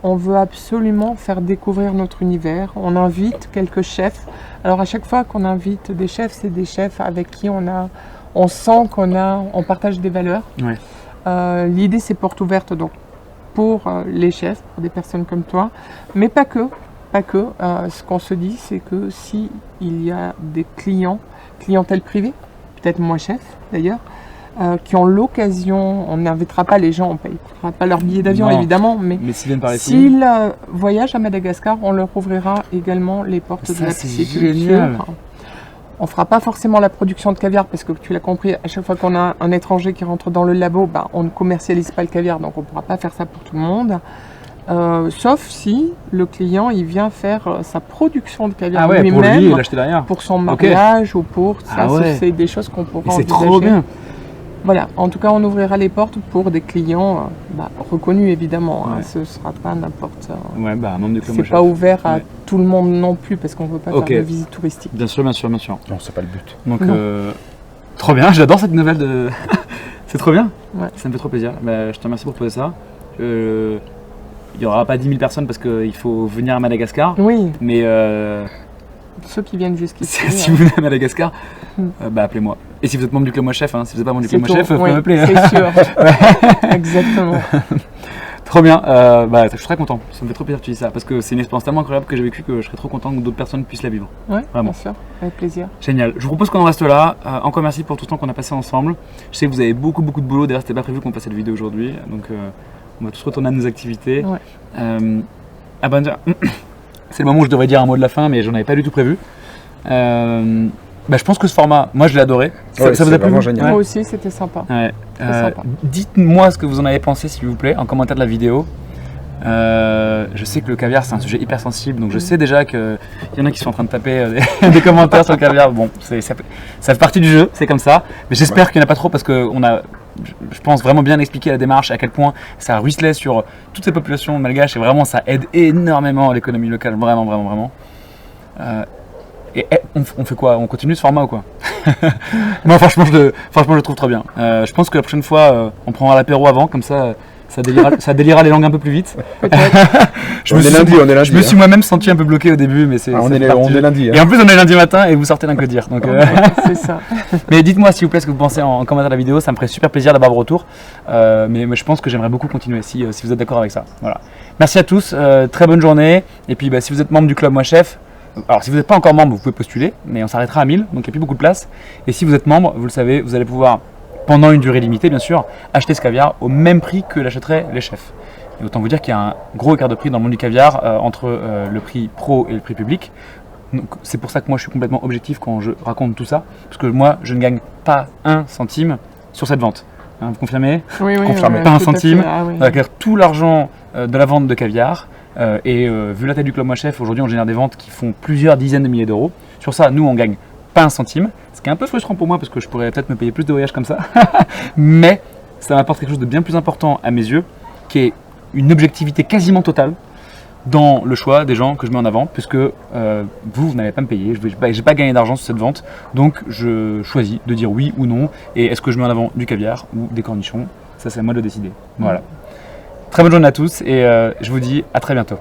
veut absolument faire découvrir notre univers. On invite quelques chefs. Alors à chaque fois qu'on invite des chefs, c'est des chefs avec qui on sent on partage des valeurs. Ouais. L'idée, c'est porte ouverte donc pour les chefs, pour des personnes comme toi, mais pas que. Ce qu'on se dit, c'est que si il y a des clientèle privée, peut-être moins chefs d'ailleurs, qui ont l'occasion, on n'invitera pas les gens, on ne payera pas leur billet d'avion évidemment, mais s'ils voyagent à Madagascar, on leur ouvrira également les portes de la pisciculture. On ne fera pas forcément la production de caviar parce que tu l'as compris, à chaque fois qu'on a un étranger qui rentre dans le labo, on ne commercialise pas le caviar, donc on ne pourra pas faire ça pour tout le monde. Sauf si le client il vient faire sa production de caviar lui-même pour son mariage ou pour ça, c'est des choses qu'on pourra envisager. C'est trop bien. Voilà, en tout cas on ouvrira les portes pour des clients reconnus évidemment, ce ne sera pas n'importe... membre du club. C'est pas ouvert à tout le monde non plus parce qu'on ne veut pas faire de visite touristique. Bien sûr. Non, c'est pas le but. Donc, trop bien, j'adore cette nouvelle de... C'est trop bien, ça me fait trop plaisir. Je te remercie pour poser ça. Il n'y aura pas 10 000 personnes parce qu'il faut venir à Madagascar. Oui. Mais... Ceux qui viennent jusqu'ici. Si vous venez à Madagascar, appelez-moi. Et si vous êtes membre du club Moi Chef, si vous n'êtes pas membre du club Moi Chef, vous pouvez m'appeler. C'est sûr. Exactement. Trop bien. Je suis très content. Ça me fait trop plaisir que tu dis ça parce que c'est une expérience tellement incroyable que j'ai vécu que je serais trop content que d'autres personnes puissent la vivre. Ouais, bien sûr. Avec plaisir. Génial. Je vous propose qu'on en reste là. Encore merci pour tout le temps qu'on a passé ensemble. Je sais que vous avez beaucoup de boulot. D'ailleurs, c'était pas prévu qu'on fasse cette vidéo aujourd'hui. Donc, on va tous retourner à nos activités. Ouais. C'est le moment où je devrais dire un mot de la fin, mais j'en avais pas du tout prévu. Je pense que ce format, moi je l'ai adoré. Ça vous a plu? Moi aussi, c'était sympa. Dites-moi ce que vous en avez pensé, s'il vous plaît, en commentaire de la vidéo. Je sais que le caviar c'est un sujet hyper sensible, donc je sais déjà qu'il y en a qui sont en train de taper des commentaires sur le caviar. Bon, ça fait partie du jeu, c'est comme ça. Mais j'espère qu'il n'y en a pas trop parce qu'on a, je pense, vraiment bien expliqué la démarche, à quel point ça ruisselait sur toutes ces populations malgaches et vraiment ça aide énormément l'économie locale, vraiment. Et on fait quoi? On continue ce format ou quoi? Moi franchement je le trouve trop bien. Je pense que la prochaine fois on prendra l'apéro avant, comme ça ça délira les langues un peu plus vite. On est lundi. Je me suis moi-même senti un peu bloqué au début, mais on est lundi. Et en plus on est lundi matin et vous sortez d'un que dire. Donc, c'est ça. Mais dites-moi s'il vous plaît ce que vous pensez en commentaire de la vidéo, ça me ferait super plaisir d'avoir vos retours. Mais je pense que j'aimerais beaucoup continuer si vous êtes d'accord avec ça. Voilà. Merci à tous, très bonne journée. Et puis si vous êtes membre du club Moi Chef, alors si vous n'êtes pas encore membre, vous pouvez postuler, mais on s'arrêtera à 1000, donc il n'y a plus beaucoup de place. Et si vous êtes membre, vous le savez, vous allez pouvoir, pendant une durée limitée bien sûr, acheter ce caviar au même prix que l'achèteraient les chefs. Et autant vous dire qu'il y a un gros écart de prix dans le monde du caviar entre le prix pro et le prix public. Donc c'est pour ça que moi je suis complètement objectif quand je raconte tout ça, parce que moi je ne gagne pas un centime sur cette vente. Vous confirmez? Oui, confirmez. Pas un centime. Tout l'argent de la vente de caviar. Vu la taille du club Moi Chef, aujourd'hui on génère des ventes qui font plusieurs dizaines de milliers d'euros. Sur ça, nous on gagne pas un centime, ce qui est un peu frustrant pour moi parce que je pourrais peut-être me payer plus de voyages comme ça. Mais ça m'apporte quelque chose de bien plus important à mes yeux, qui est une objectivité quasiment totale dans le choix des gens que je mets en avant, puisque vous n'allez pas me payer, je n'ai pas gagné d'argent sur cette vente, donc je choisis de dire oui ou non. Et est-ce que je mets en avant du caviar ou des cornichons? Ça c'est à moi de décider. Voilà. Très bonne journée à tous et je vous dis à très bientôt.